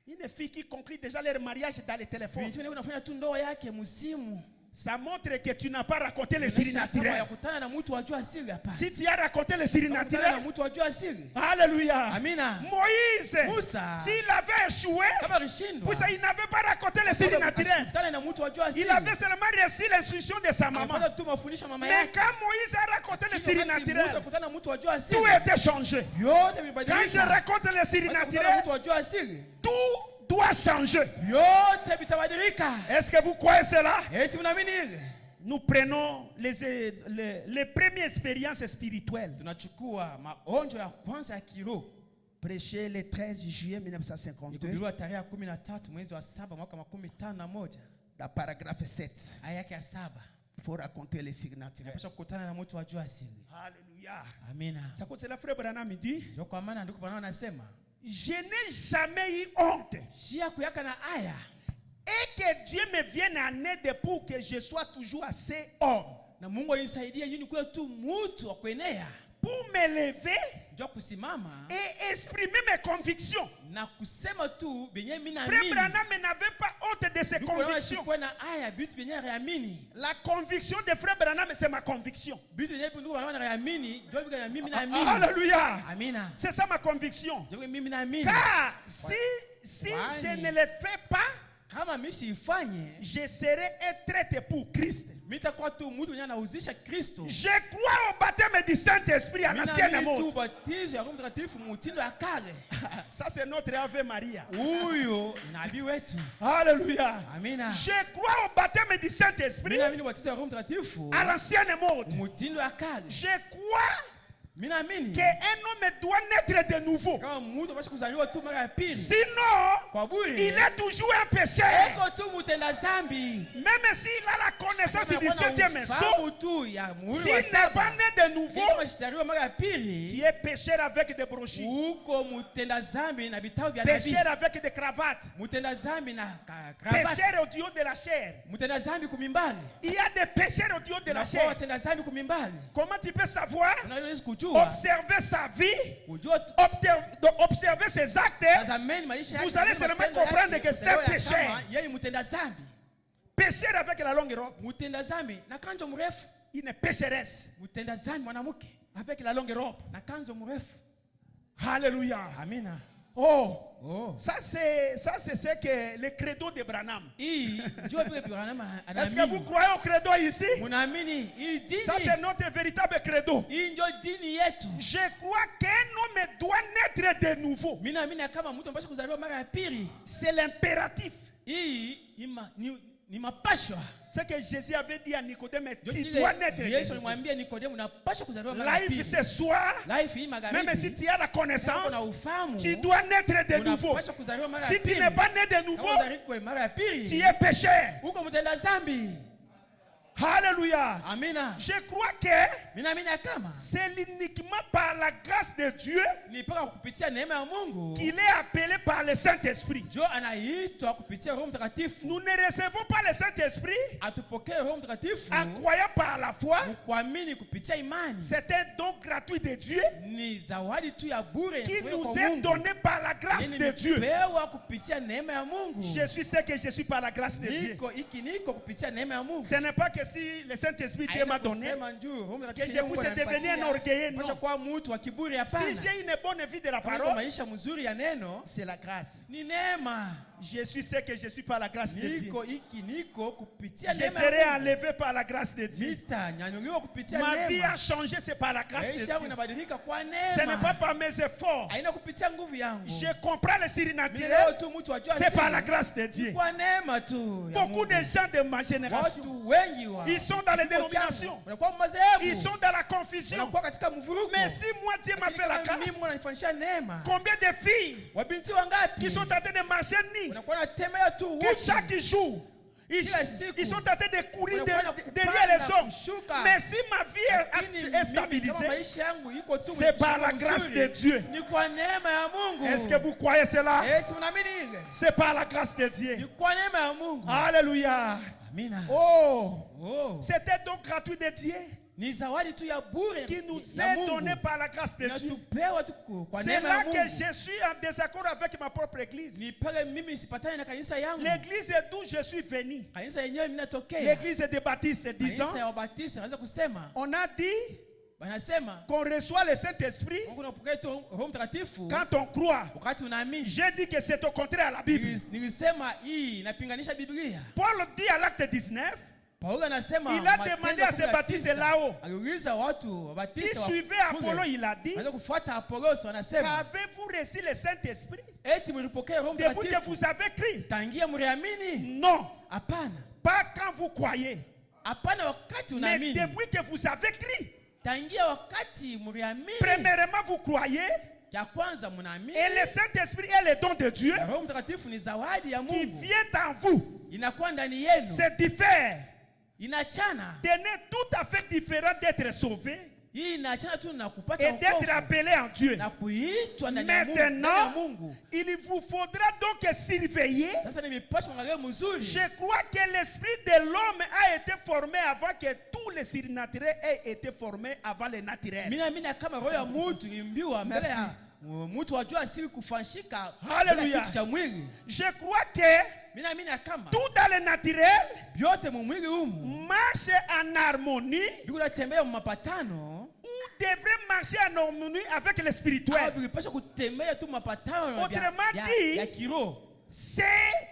Une fille qui conclut déjà leur mariage dans le téléphone. Binti unafanya tu ndoa yake msimu. Ça montre que tu n'as pas raconté les signes Ya naturels. kutana na mtu wajua asili hapa. Si tu as raconté les signes Kutana na naturels, mtu wajua asili. alléluia. Amina. Moïse, Musa. s'il avait échoué, Kama alishindwa. puis il n'avait pas raconté les signes naturels. Kutana na mtu wajua asili. Il avait seulement reçu l'instruction de sa maman. Amepata tu mafundisho mama Mais yake. quand Moïse a raconté les signes Wakati Musa naturels, kutana na mtu wajua asili. tout était changé. Yote Quand je vibadilika. raconte les signes Kutana na naturels, mtu wajua asili. tout doit changer. Yote vitabadilika. Est-ce que vous croyez cela? Eti mnaamini ile? Nous prenons les premières expériences spirituelles. Tunachukua maonjo ya kwanza ya kiroho. Prêché le 13 juillet 1952, Ilikuwa tarehe 13 mwezi wa 7 mwaka 2051. dans paragraphe 7. Aya yake ya 7. Il faut raconter les signes naturels. Tunapaswa kukutana na mtu wajua asili. Alléluia. Amina. C'est pour cela, frère Branham dit, Ndio kwa maana ndiko Bwana anasema, je n'ai jamais eu honte. shia kuyaka na aya. Et que Dieu me vienne en aide pour que je sois toujours assez homme. Na Mungu alinisaidia yini kuwa tu mtu wa kuenea. Pour me lever Ndio kusimama et exprimer mes convictions. na kusema tu benye mimi Frère naamini. Branham n'avait pas honte de ses convictions. Kwa na aya bitu benye anaamini. La conviction de frère Branham, c'est ma conviction. Bitu benye ndugu Bwana anaamini, ndio bika na mimi naamini. Alléluia. Amina. C'est ça ma conviction. Ndio mimi naamini. Car si Wani. je ne le fais pas, Kama mimi siifanye, je serai un traître pour Christ. mimi nitakuwa tu mtu mwenye anauzisha Kristo. Je crois au baptême du Saint-Esprit à l'ancienne Mimi tu mode. batizo ya Roho Mtakatifu mutindo ya kale. Ça, c'est notre Ave Maria. Huyo nabii wetu. Alléluia. Amina. Je crois au baptême du Saint-Esprit Mimi naamini batizo ya Roho Mtakatifu à l'ancienne mode. mutindo ya kale. Je crois Mimi naamini qu'un homme doit naître de nouveau. kama mtu anapaswa kuzaliwa tu mara ya pili. Sinon, Kwa bure. il est toujours un pécheur. Eko tu mutenda zambi. Même s'il a la connaissance du Anakuwa na 7e saut, ufahamu tu ya muhuri s'il wa n'est saba. pas né de nouveau, Kama kuzaliwa mara ya tu pili, es pécheur avec des brochures, uko mutenda zambi na vitabu vya nabii. pécheur avec des cravates, Mutenda zambi na kravati. pécheur au dieu de la chair. Mutenda zambi kumimbali. Il y a des pécheurs au dieu de la Kwa chair. watenda zambi kumimbali. Comment tu peux savoir? Unaweza kujua. Observer sa vie, Kujua observer ses actes. tazameni maisha yake. Vous allez seulement comprendre que c'est un pécheur. Yeye mutenda zambi. Pécheur avec la longue robe. Mutenda zambi na kanzo mrefu. Une pécheresse Mutenda zambi mwanamke avec la longue robe. na kanzo mrefu. Alléluia. Amina. Oh, Oh. ça c'est ce que le credo de Branham. Hii ndio vile Branham Est-ce que vous anaamini. croyez au credo ici? Munaamini hii Ça dini. c'est notre véritable credo. Hii ndio dini yetu. Je crois qu'un homme doit naître de nouveau. Mimi naamini kama mtu anapaswa kuzaliwa mara ya pili. C'est l'impératif. Hii ni mapashwa. Ce que Jésus avait dit à Nicodème, Ndio tu kile dois naître de Yesu nouveau. alimwambia Nikodemo unapaswa kuzaliwa mara ya Life pili. ce soir, Life hii magharibi. même si tu as la kama connaissance, una ufahamu, tu dois naître de nouveau. unapaswa kuzaliwa mara ya Si tu pili. n'es pas né de Kama nouveau, uzaliwe mara ya tu pili, es pécheur. uko mtenda zambi. Alléluia. Amina. Je crois que Minaamini ya kama c'est uniquement par la grâce de Dieu ni mpaka kupitia neema ya Mungu qu'il est appelé par le Saint-Esprit. ndio anaitwa kupitia Roho Mtakatifu. Nous ne recevons pas le Saint-Esprit Atupokee Roho Mtakatifu en croyant par la foi. kuamini kupitia imani. C'est un don gratuit de Dieu Ni zawadi tu ya bure qui inatoka nous kwa est Mungu. donné par la grâce de Dieu. Nimepewa kupitia neema ya Mungu. Je suis ce que je suis par la grâce de Dieu. Niko kupitia neema ya Mungu. Ce n'est pas que si le Saint-Esprit Dieu m'a donné, que je puisse devenir un orgueilleux. Non. Kwa mtu wa kiburi hapana. Si j'ai une bonne vie de la Kama parole, maisha mzuri ya neno c'est la grâce. ni neema. Je suis ce que je suis par la grâce de Dieu. Niko kupitia Je neema. serai enlevé par la grâce de Dieu. Nitanyanyuliwa kupitia Ma vie neema. a changé, c'est par la grâce de Maisha yangu Dieu. inabadilika kwa Ce n'est neema. pas par mes efforts. Haina kupitia nguvu yangu. Je comprends le Leo surnaturel. tu mtu ajua C'est par la grâce de Dieu. kwa neema tu. ya Beaucoup de Mungu. gens de ma génération, Watu wengi wa ils sont dans les dénominations. wanakuwa madhehebu. Ils sont dans la confusion. Wanakuwa katika mvuruko. Mais si moi Dieu m'a fait la Lakini kama mimi grâce, mnanifanyisha neema. combien de filles Wabinti wangapi qui sont en train de marcher nus, wanakuwa natembea tu qui uchi. chaque jour, ils sont en train de courir derrière les hommes. Mais si ma vie Lakini est mimi kama stabilisée, maisha yangu iko tu c'est par la mzuri, grâce de Dieu. Ni kwa neema ya Mungu. Est-ce que vous croyez cela? Eti unaamini ile? C'est par la grâce de Dieu. Ni kwa neema ya Mungu. Alléluia. Amina. Oh, Oh. c'était donc gratuit de Dieu Ni zawadi tu ya bure qui nous ya est Mungu. donné par la grâce de Dieu. Natupewa tu kwa C'est neema ya là Mungu. que je suis en désaccord avec ma propre église. Ni pale mimi sipatane na kanisa yangu. L'église d'où je suis venu, Kanisa yenyewe mimi natokea. l'église des baptistes, disant, Kanisa ya Wabatista naweza kusema. on a dit Wanasema qu'on reçoit le Saint-Esprit Mungu anapokea tu Roho Mtakatifu quand on croit. wakati unaamini. J'ai dit que c'est au contraire à la Bible. Nilisema hii inapinganisha Biblia. Paul dit à l'acte 19, Paulo anasema il a Matendo demandé à se 19, baptiser là-haut. aliuliza watu Qui Wabatista suivait Apollo, il a dit, wanaweza kufuata Apollos, wanasema avez-vous reçu le Saint-Esprit eti mlipokea Roho depuis que Mtakatifu vous avez crié? tangia mliamini? Non, Hapana. pas quand vous croyez, Hapana wakati mais unaamini. depuis que vous avez crié. Tangia wakati mliamini. Premièrement, vous croyez, Ya kwanza mnaamini. et le Saint-Esprit est le don de Dieu Na Roho Mtakatifu ni zawadi ya qui Mungu. vient en vous. Inakuwa ndani yenu. C'est différent. Inachana. Ce n'est tout à fait différent d'être sauvé Hii inachana tu na kupata et d'être wokovu. appelé en Dieu. Na kuitwa ndani ya Mungu. Ndani ya Maintenant, Mungu. il vous faudra donc surveiller. Sasa nimepaswa kuangalia mzuri. Je crois que l'esprit de l'homme a été formé avant que tous les surnaturels aient été formés avant le naturel. Mimi naamini kama roho ya mtu ilimbiwa mbele ya mtu wajua asili kufanyika. Hallelujah. Kitu cha mwili. Je crois que Mimi naamini kama tout dans le naturel vyote mu mwili humu marche en harmonie biko natembea mapatano ou devrait marcher en harmonie avec le spirituel. bikipasha kutembea tu mapatano Autrement dit, ya kiroho. C'est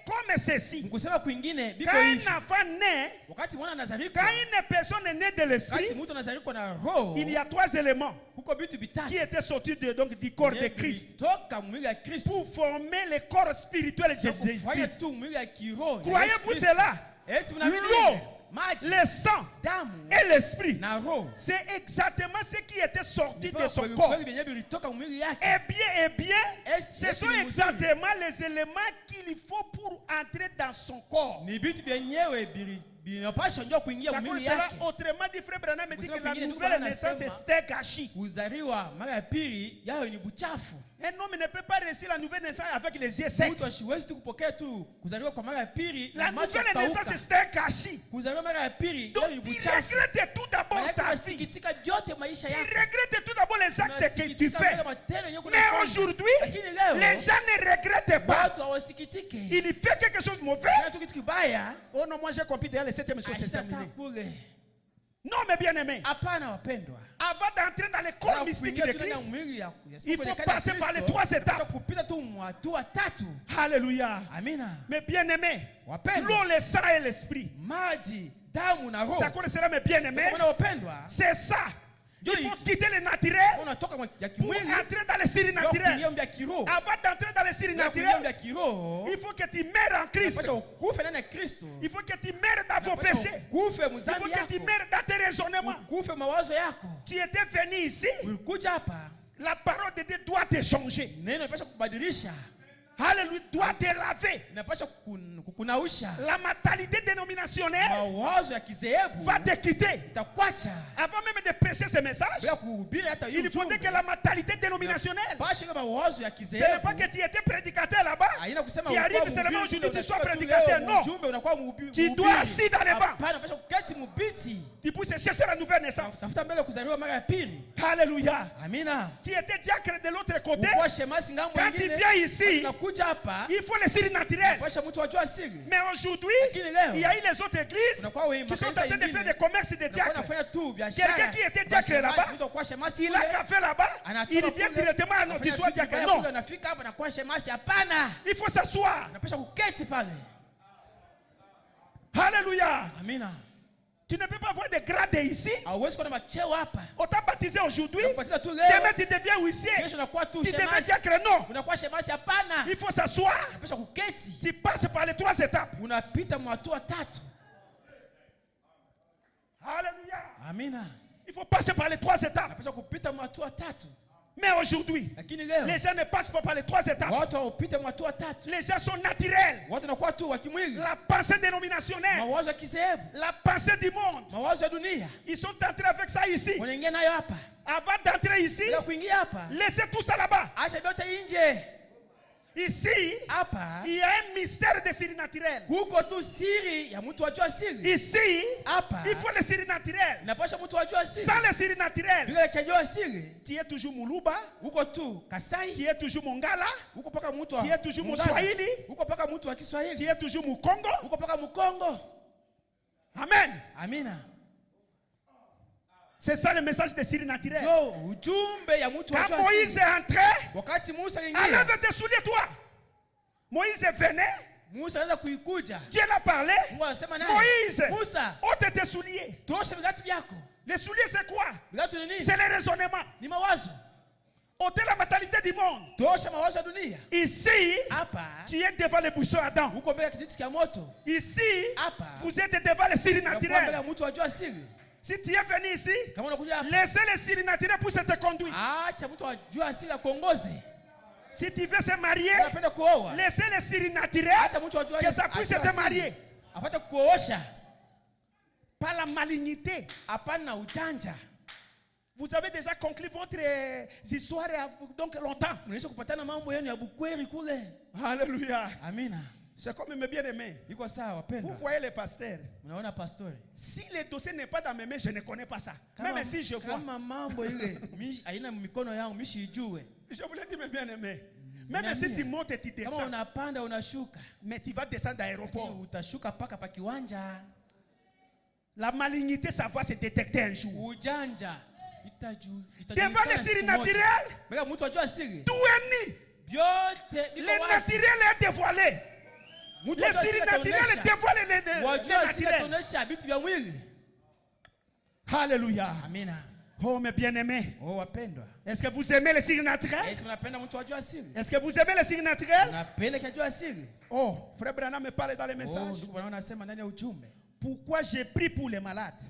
comme ceci. Mkusema kwingine biko Quand hivi. un enfant naît, Wakati mwana anazalika, quand une personne est née de l'esprit, wakati mtu anazalika na roho, il y a trois éléments kuko vitu vitatu qui étaient sortis donc, du corps de Christ toka mwili ya Kristo pour former le corps spirituel de kufanya Jésus-Christ. tu mwili ya kiroho. Croyez-vous cela? Eti mnaamini L'eau, maji, le sang damu et l'esprit, na roho. c'est exactement ce qui était sorti de son Kweli corps. kweli vyenyewe vilitoka mwili yake. Eh bien, ce Yesu sont ni mzuri. exactement les éléments qu'il faut pour entrer dans son corps. Ni vitu vyenyewe vinapaswa ndio kuingia Ça mwili cela, yake. autrement dit, frère Branham me dit Kusema que la pengine nouvelle ndugu naissance anasema, c'est un gâchis. Kuzaliwa mara ya pili yao ni buchafu. Un homme ne peut pas réussir la nouvelle naissance avec les yeux secs. Mtu asiwezi tu kupokea tu kuzaliwa kwa mara ya pili La na macho nouvelle naissance yakauka. c'est un gâchis. Kuzaliwa mara ya pili Donc yao ni tu buchafu. regrettes tout d'abord Maana ta vie. tunasikitika vyote maisha Tu yako. regrettes tout d'abord les actes que tu Tunasikitika fais. vile matendo yenyewe Mais unafanya. aujourd'hui, Lakini leo, les gens ne regrettent pas. watu hawasikitike. Il fait quelque chose de mauvais. Fanya tu kitu kibaya. Oh non, moi j'ai compris d'ailleurs les 7e émission, c'est Ashitata terminé. kule. Non, mais bien aimé, Hapana wapendwa. avant d'entrer dans le corps Ala mystique kuingia de tu ndani ya Christ, mwili ya il faut passer par les trois étapes. kupita tu hatua tatu. Alléluia. Amina. Mais bien aimé, Wapendwa. l'eau, le sang et l'esprit. Maji, damu na roho. Ça connaissera mes bien aimés. Kama wapendwa, C'est ça. Il faut quitter le naturel unatoka ya pour kimwili entrer dans le surnaturel. kuingia vya kiroho. Avant d'entrer dans le Kuingia surnaturel, vya kiroho. il faut que tu meurs en Christ. Unapaswa ukufe ndani ya Kristo. Il faut que tu meurs dans vos Unapaswa péchés. ukufe Il faut mzambi que tu yako. meurs dans tes raisonnements. Ukufe mawazo yako. Tu étais venu ici. Ulikuja hapa. La parole de Dieu doit te changer. Neno inapaswa kubadilisha. Alléluia, doit te laver. inapasha kukunausha. La mentalité dénominationnelle Mawazo ya kizehebu va te quitter. itakwacha. Avant même de prêcher ce message, Bila kuhubiri hata hiyo il faudrait que la mentalité dénominationnelle, pasha kama mawazo ya ce n'est kizehebu. pas que tu étais prédicateur là-bas, Haina kusema tu arrives ulikuwa seulement mhubiri, aujourd'hui, tu sois unafika tu prédicateur. leo Non, mjumbe, unakuwa mhubiri. tu dois assis dans les bancs. Hapana, unapasha kuketi mubiti. Tu pousses chercher la nouvelle naissance. Tafuta mbele kuzaliwa mara ya pili. Alléluia. Amina. Tu étais diacre de l'autre côté. Ukua shemasi ngambo Quand tu ingine. viens ici, Unakuja hapa. il faut les signes naturels. Pasha mtu wajua asili. Mais aujourd'hui, Lakini leo, il y a eu les autres églises unakuwa wewe qui sont en makanisa train de ingine. faire des commerces de Unakuwa diacres. unafanya tu biashara. Quelqu'un qui était diacre là-bas, Mtu kwa shemasi il a qu'à faire là-bas, anatoka il vient kule, directement à notre anafanya histoire kitu diacre. kibaya Non, kule, anafika hapa na kwa shemasi. Hapana. il faut s'asseoir. Unapasha kuketi pale. Alléluia. Amina. Tu ne peux pas avoir de grade ici. Hauwezi kuwa na macheo hapa. On t'a baptisé aujourd'hui. Unapatiza tu leo. Demain, tu deviens huissier. Kesho unakuwa tu Tu deviens shemasi. diacre. Non, Unakuwa shemasi. Hapana. il faut s'asseoir. Unapasha kuketi. Tu passes par les 3 étapes. Unapita mwatua tatu. Alléluia. Amina. Il faut passer par les 3 étapes. Unapasha kupita mwatua tatu. Mais aujourd'hui, Lakini leo les gens ne passent pas par les 3 étapes. watu haupite mwatua tatu. Les gens sont naturels. Watu wanakuwa tu wa kimwili. La pensée dénominationnelle, Mawazo ya kisehebu. la pensée du monde, Mawazo ya dunia. ils sont entrés avec ça ici. Wanaingia nayo hapa. Avant d'entrer ici, Bila kuingia hapa. laissez tout ça là-bas. Acha vyote nje. Ici, Hapa il y a un mystère de siri naturel. kuko tu siri ya mtu wajua siri. Ici, Hapa il faut le siri naturel. inapasha mtu wajua siri. Sans le siri naturel, Bila kujua siri, tu es toujours Muluba, huko tu Kasai, tu es toujours Mongala, huko paka mtu wa tu es toujours Mungala, Mswahili, huko paka mtu wa tu Kiswahili, es toujours Mukongo. huko paka Mkongo. Amen. Amina. C'est ça le message de siri naturel. Jo, ujumbe ya mtu Quand wajua Moïse siri. est entré, Wakati Musa ingia, enlève tes souliers, toi. Moïse venait, Musa anaweza kuikuja. Dieu l'a parlé. Mungu anasema naye. Moïse, Musa, ôte tes souliers. tosha vigatu vyako. Les souliers, c'est quoi? Vigatu ni nini? C'est le raisonnement. Ni mawazo. Ôtez la mentalité du monde. Tosha mawazo ya dunia. Ici, Hapa, tu es devant le buisson Adam. huko mbele ya kijiti cha moto. Ici, Hapa, vous êtes devant le siri unakuwa mbele naturel. ya mtu wajua siri. Si tu es venu ici, Kama unakuja hapa, laissez le siri naturel pour te conduire. acha mtu wajua siri akongoze. Si tu veux se marier, Unapenda kuoa, laissez le siri naturel hata mtu wajua que ça puisse te marier. apate kuosha. Pas la malignité. Hapana ujanja. Vous avez déjà conclu votre histoire donc longtemps. Mnaisha kupatana mambo yenu ya bukweri kule. Alléluia. Amina. C'est comme mes bien-aimés. Iko sawa Vous wapendwa. voyez les pasteurs. Unaona pastori. Si le dossier n'est pas dans mes mains, je ne connais pas ça. Même si je vois. Kama mambo ile haina mikono yangu mishijue. Je vous l'ai dit, mes bien-aimés. Même si tu montes et tu Kama descends, unapanda unashuka. mais tu vas descendre à l'aéroport. Utashuka paka pa kiwanja. La malignité, ça va se détecter un jour. Ujanja. Devant le siri naturel, Bega mtu ajua siri. tout est nu. Byote biko Le wazi. naturel est dévoilé. Mtu Le ajua siri siri naturel ataonesha. dévoile le Wajua siri naturel. ataonesha vitu vya mwili. Alléluia. Amina. Oh, mes bien-aimés. Oh wapendwa. Est-ce que vous aimez le signe naturel? Esi unapenda mtu ajua siri? Est-ce que vous aimez le signe naturel? Unapenda kijua siri? Oh, frère Branham me parle dans les Oh, messages. ndugu bwana anasema ndani ya ujumbe. Pourquoi j'ai pris pour les malades?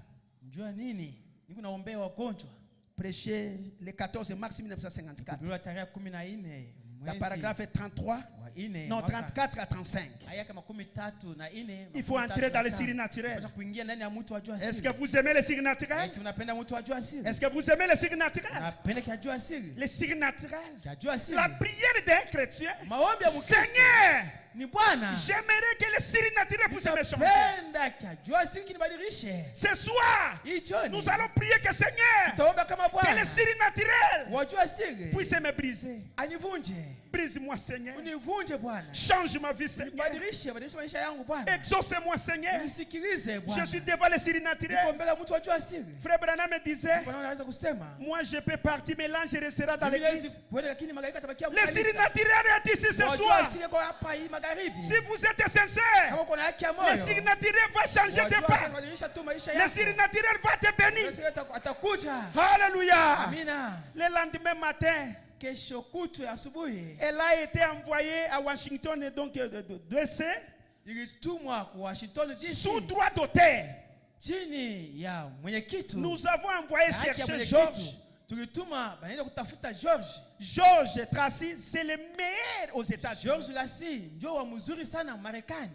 Njua nini? Niko naombea wagonjwa. Prêché le 14 mars 1954. Bila tarehe 14 La paragraphe 33. wa 4 Non, 34 à 35. aya kama 13 Il faut entrer dans le signe naturel. Unataka kuingia ndani ya mtu ajua siri. Est-ce que vous aimez le signe naturel? Eti unapenda mtu ajua siri? Est-ce que vous aimez le signe naturel? Unapenda kijua siri? Le signe naturel. Kijua siri. La prière d'un chrétien. Maombi ya Mkristo Seigneur, ni Bwana. j'aimerais que le signe naturel puisse me changer. Penda kijua siri kinibadilishe. Ce soir, Hii jioni nous allons prier que Seigneur, tutaomba kama que le Bwana signe naturel wajua siri puisse me briser. anivunje. Brise-moi, Seigneur. Univunje Bwana. Change ma vie, Seigneur. Badilishe maisha yangu Bwana. Exauce-moi, Seigneur. Nisikilize Je Bwana. suis devant le signe Niko naturel. mbele ya mtu ajua siri. Frère Branham me disait, Bwana anaweza kusema moi je peux partir, mais l'ange restera dans Biblia hizi l'église. kwenda lakini malaika atabakia Le signe mkanisa. naturel est ici ce Wajua soir. siri kwa hapa hii magharibi. Si vous êtes sincère, Kama uko na haki ya le moyo. signe naturel va changer tes Wajua pas. sasa badilisha tu maisha Le yako. signe naturel va te bénir. Siri atakuja. Alléluia. Amina. Le lendemain matin, Kesho kutu ya asubuhi elle a été envoyée à Washington, donc DC, ilitumwa kwa Washington sous DC droit d'auteur. chini ya mwenyekiti. Nous avons envoyé Haki ya chercher mwenyekiti. George. tulituma banaenda kutafuta George. George Tracy, c'est le meilleur aux États-Unis. George Tracy ndio wa mzuri sana Marekani.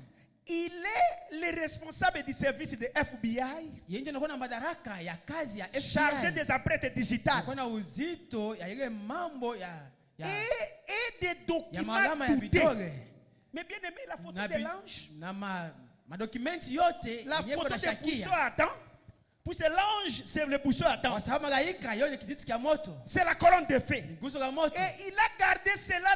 Il est le responsable du service de FBI, Yeye ndio anakuwa na madaraka ya kazi ya FBI. chargé des empreintes digitales Anakuwa na uzito ya ile mambo ya et des ya documents malama ya doutés. vidole. Mais bien aimé, la photo Na de l'ange, na madokumenti yote la yenye photo kuna de shakia. boussole à temps. Pour ce l'ange, c'est le boussole à temps. Kwa sababu malaika yone kijiti cha moto. C'est la colonne de feu. Guso la moto. Et il a gardé cela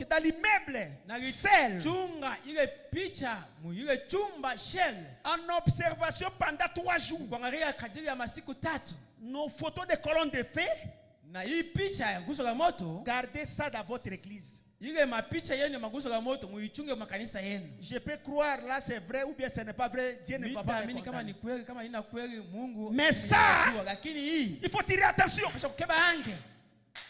dans l'immeuble. Na Seul. chunga ile picha mu ile chumba shell. En observation pendant 3 jours. Kuangalia kadiri ya masiku 3. Nos photos de colonne de feu. Na hii picha ya guso la moto. Gardez ça dans votre église. Ile mapicha yenu maguso la moto muichunge makanisa yenu. Je peux croire là c'est vrai ou bien ce n'est pas vrai. Dieu ne va pas me kama ni kweli kama ina kweli Mungu. Mais ça, lakini hii il faut tirer attention. kukeba ange.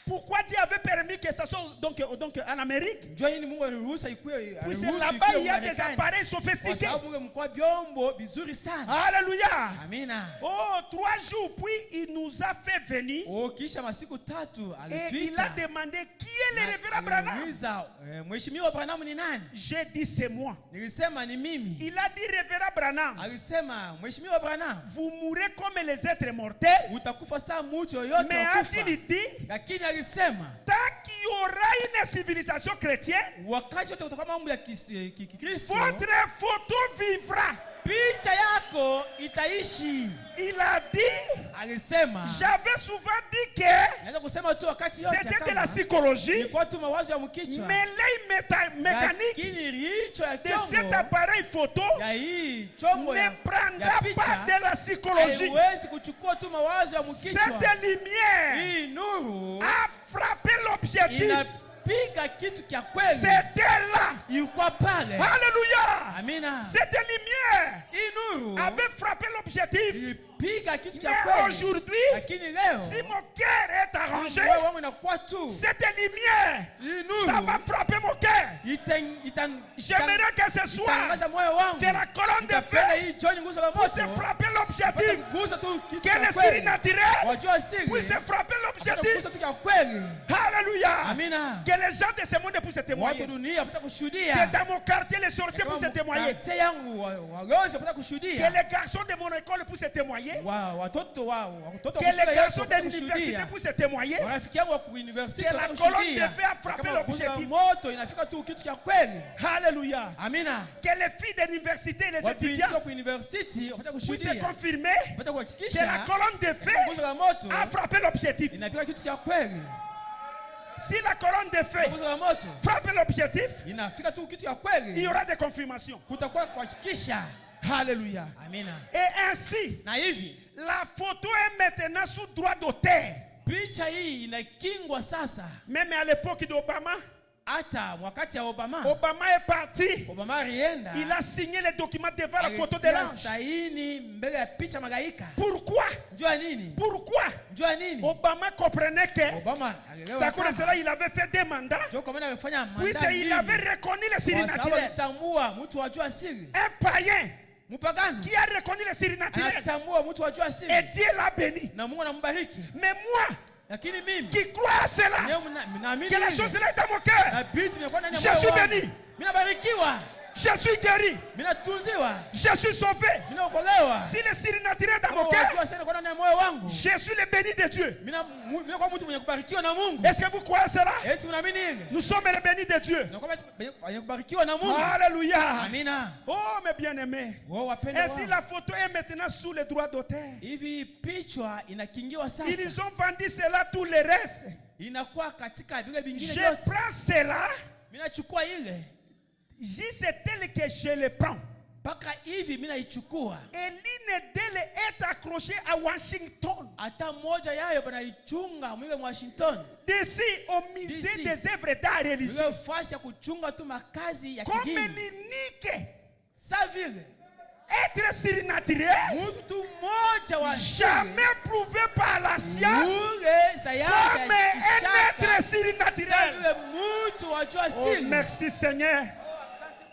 Pourquoi Dieu avait permis que ça soit donc en Amérique? Njoo nini Mungu aliruhusa ikuwe. Puis c'est là-bas il y a des appareils sophistiqués. Kwa sababu mkoa byombo bizuri sana. Alléluia. Amina. Oh, 3 jours puis il nous a fait venir. Oh, kisha masiku 3 Et il a demandé qui est le révérend Branham. Mheshimiwa Branham ni nani? J'ai dit c'est moi. Nilisema ni mimi. Il a dit révérend Branham. Alisema Mheshimiwa Branham, vous mourrez comme les êtres mortels. utakufa saa mtu yoyote Mais akufa. a-t-il dit, Lakini alisema tant qu'il y aura une civilisation chrétienne, wakati wote kutoka mambo ya Kristo, votre photo vivra. picha yako itaishi. Il a dit, Alisema j'avais souvent dit que naweza kusema tu wakati yote c'était de la psychologie, ilikuwa tu mawazo ya mkichwa. mais l'œil mécanique Lakini richo ya de cet chombo appareil photo ya hii chombo ne ya prendra picha pas de la psychologie. haiwezi kuchukua tu mawazo ya mkichwa. Cette lumière Hii nuru a frappé l'objectif. inapiga kitu kia kweli. C'était là. Ilikuwa pale. Alléluia. Amina. Cette lumière Hii nuru avait frappé l'objectif. ilipiga kitu kia Mais kweli. aujourd'hui, Lakini leo si mon cœur est arrangé, moyo wangu inakuwa tu cette lumière, hii ça nuru va frapper mon cœur. J'aimerais que ce soit itangaza moyo wangu. que la colonne de feu Itapenda hii John nguzo la puisse moto. frapper l'objectif. Gusa tu kitu Que kia le kweli. surnaturel Wajua siri. puisse frapper l'objectif. Gusa tu kia kweli. Alléluia. Amina. Que les gens de ce monde puissent Watu témoigner. dunia wapata kushuhudia. Que dans mon quartier, les sorciers puissent témoigner. Quartier yangu walozi wapata Que kushuhudia. les garçons de mon école puissent témoigner. Watoto watoto Que les garçons de l'université puissent témoigner. Marafiki yangu wa university Que la colonne de feu a frappé l'objectif. moto inafika tu kitu kia kweli. Alléluia. Amina. Que les filles de l'université et les Wapiti étudiants wa university wapata puissent kushuhudia. confirmer Wapata que la kuhakikisha colonne de feu nguzo la moto a frappé l'objectif. inapika kitu kia kweli. Si la colonne de feu Nguzo la moto frappe l'objectif, inafika tu kitu kia il y kweli. aura des confirmations. Kutakuwa kuhakikisha. Alléluia. Amina. Et ainsi, Na hivi la photo est maintenant sous droit d'auteur. picha hii inakingwa sasa. Même à l'époque d'Obama, Hata wakati ya Obama est parti. Obama alienda. Il a signé les documents devant la photo de alitia l'ange. saini mbele ya picha malaika. Pourquoi? Njua nini? Pourquoi? Njua nini? Obama comprenait que Obama alielewa ça cause kama cela, il avait fait des mandats. Njoo kwa maana amefanya Puis mandat il avait reconnu le kwa sababu surnaturel. alitambua mtu wajua siri. Un païen Mpagano qui a reconnu le surnaturel. anatambua mtu wajua Et siri. Dieu l'a béni. Na Mungu anambariki. Mais moi, Lakini mimi qui crois à cela, leo naamini que la chose est dans mon cœur, na vitu vinakuwa ndani ya je moyo suis wangu. béni. Mimi nabarikiwa. Je suis guéri. Mimi natunziwa. Je suis sauvé. Mimi naokolewa. Si le surnaturel est dans Kama mon cœur, wajua sana kwa ndani ya moyo wangu. je suis le béni de Dieu. Mimi kwa mtu mwenye kubarikiwa na Mungu. Est-ce que vous croyez à cela? Eti mnaamini hili? Nous sommes les bénis de Dieu. Na kwamba mwenye kubarikiwa na Mungu. Alléluia. Amina. Oh, mes bien-aimés. Wao wapendwa Ainsi, wangu. la photo est maintenant sous le droit d'auteur. Hivi pichwa inakingiwa sasa. Ils ont vendu cela, tout le reste. Inakuwa katika vile vingine Je vyote. prends cela, Mimi nachukua ile c'est tel que je le prends. mpaka hivi mimi naichukua. Et l'une d'elles est accrochée à Washington. Hata moja yayo banaichunga mwile Washington. D'ici au musée D'ici. des œuvres d'art religieux. Ile fasi ya kuchunga tu makazi ya Comme kigeni. l'unique Sa vile être surnaturel, mtu tu mmoja wa jamais prouvé par la science, ule sayansi comme un être Sa surnaturel. vile mtu wajua Oh, siri. merci Seigneur.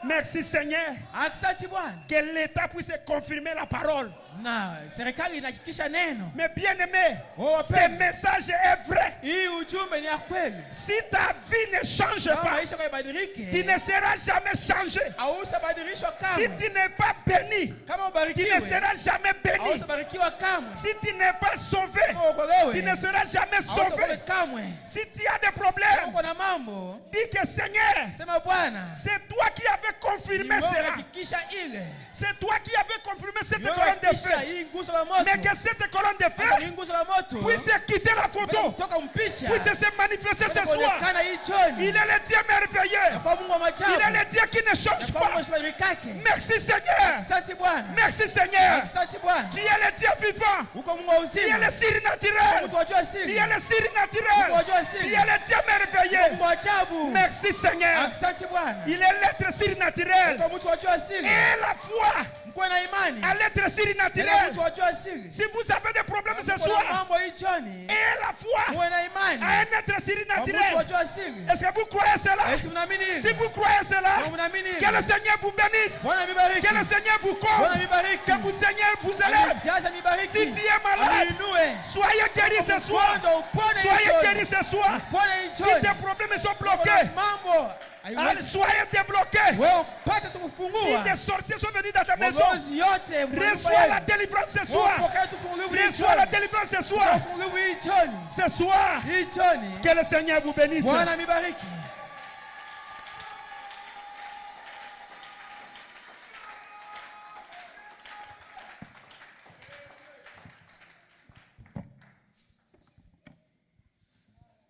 Merci Seigneur. Asante Bwana. Que l'État puisse confirmer la parole. na serikali inahakikisha neno. Mais bien aimé, Oh, ce appelle. message est vrai. Hii ujumbe ni ya kweli. Si ta vie ne change Kama pas, maisha kwa tu ibadilike, ne seras jamais changé. hautabadilishwa Si kamwe. tu n'es pas béni, Kama tu ne ubarikiwe, seras jamais béni. hautabarikiwa kamwe. Si tu n'es pas sauvé, Kama uokolewe, tu ne seras jamais sauvé. hautaokolewa kamwe. Si tu as des Kama problèmes, uko na mambo, dis que Seigneur, sema Bwana, c'est toi qui avais confirmé ni wewe cela. hakikisha ile. C'est toi qui avais confirmé cette Ni wewe colonne de hakikisha feu. hii nguzo la moto. Mais que cette colonne de Sasa feu hii nguzo la moto puisse quitter la photo, kutoka mpicha. puisse se manifester ce soir. Kuonekana hii jioni. Il est le Dieu merveilleux. Kwa Mungu wa Il est maajabu. le Dieu qui ne Na change kwa Mungu pas. usibadilikake. Merci Seigneur. Asante Bwana. Merci Seigneur. Asante Bwana. Tu es le Dieu vivant. Uko Mungu wa Tu es uzima. le surnaturel. Mungu wajua Tu siri. es le surnaturel. Mungu wajua siri. Tu es le Dieu merveilleux. Mungu wa ajabu. Merci Seigneur. Asante Bwana. Il est l'être surnaturel. Kwa mtu wajua siri. Et la foi Mkuwe na imani. à l'être Ile surnaturel. mtu wajua siri. Si vous avez des problèmes ce Mkuwe na soir, mambo hii jioni. et la foi Muwe na imani. à un être Kwa mtu surnaturel. wajua siri. Est-ce que vous croyez cela? Esi mnaamini Si hivi? vous croyez cela, Kama mnaamini hivi. que le Seigneur vous bénisse. Bwana mibariki. Que le Seigneur vous Bwana comble. mibariki. Que le Seigneur vous élève. Jaza mibariki. Si tu es malade, Aniinue. soyez guéri ce soir. Ugonjwa upone hii Soyez jioni. guéri ce soir. Upone hii Si jioni. tes problèmes sont Kuna bloqués, mambo allez, haiwezi. soyez débloqués. Wewe upate tu Si kufungua. des sorciers sont venus dans ta maison, Magonjwa yote reçois la délivrance ce soir. Pokea tufunguliwe hii Reçois la jioni. délivrance ce soir. Tufunguliwe hii jioni. Ce soir, Hii jioni. que le Seigneur vous bénisse. Bwana mibariki.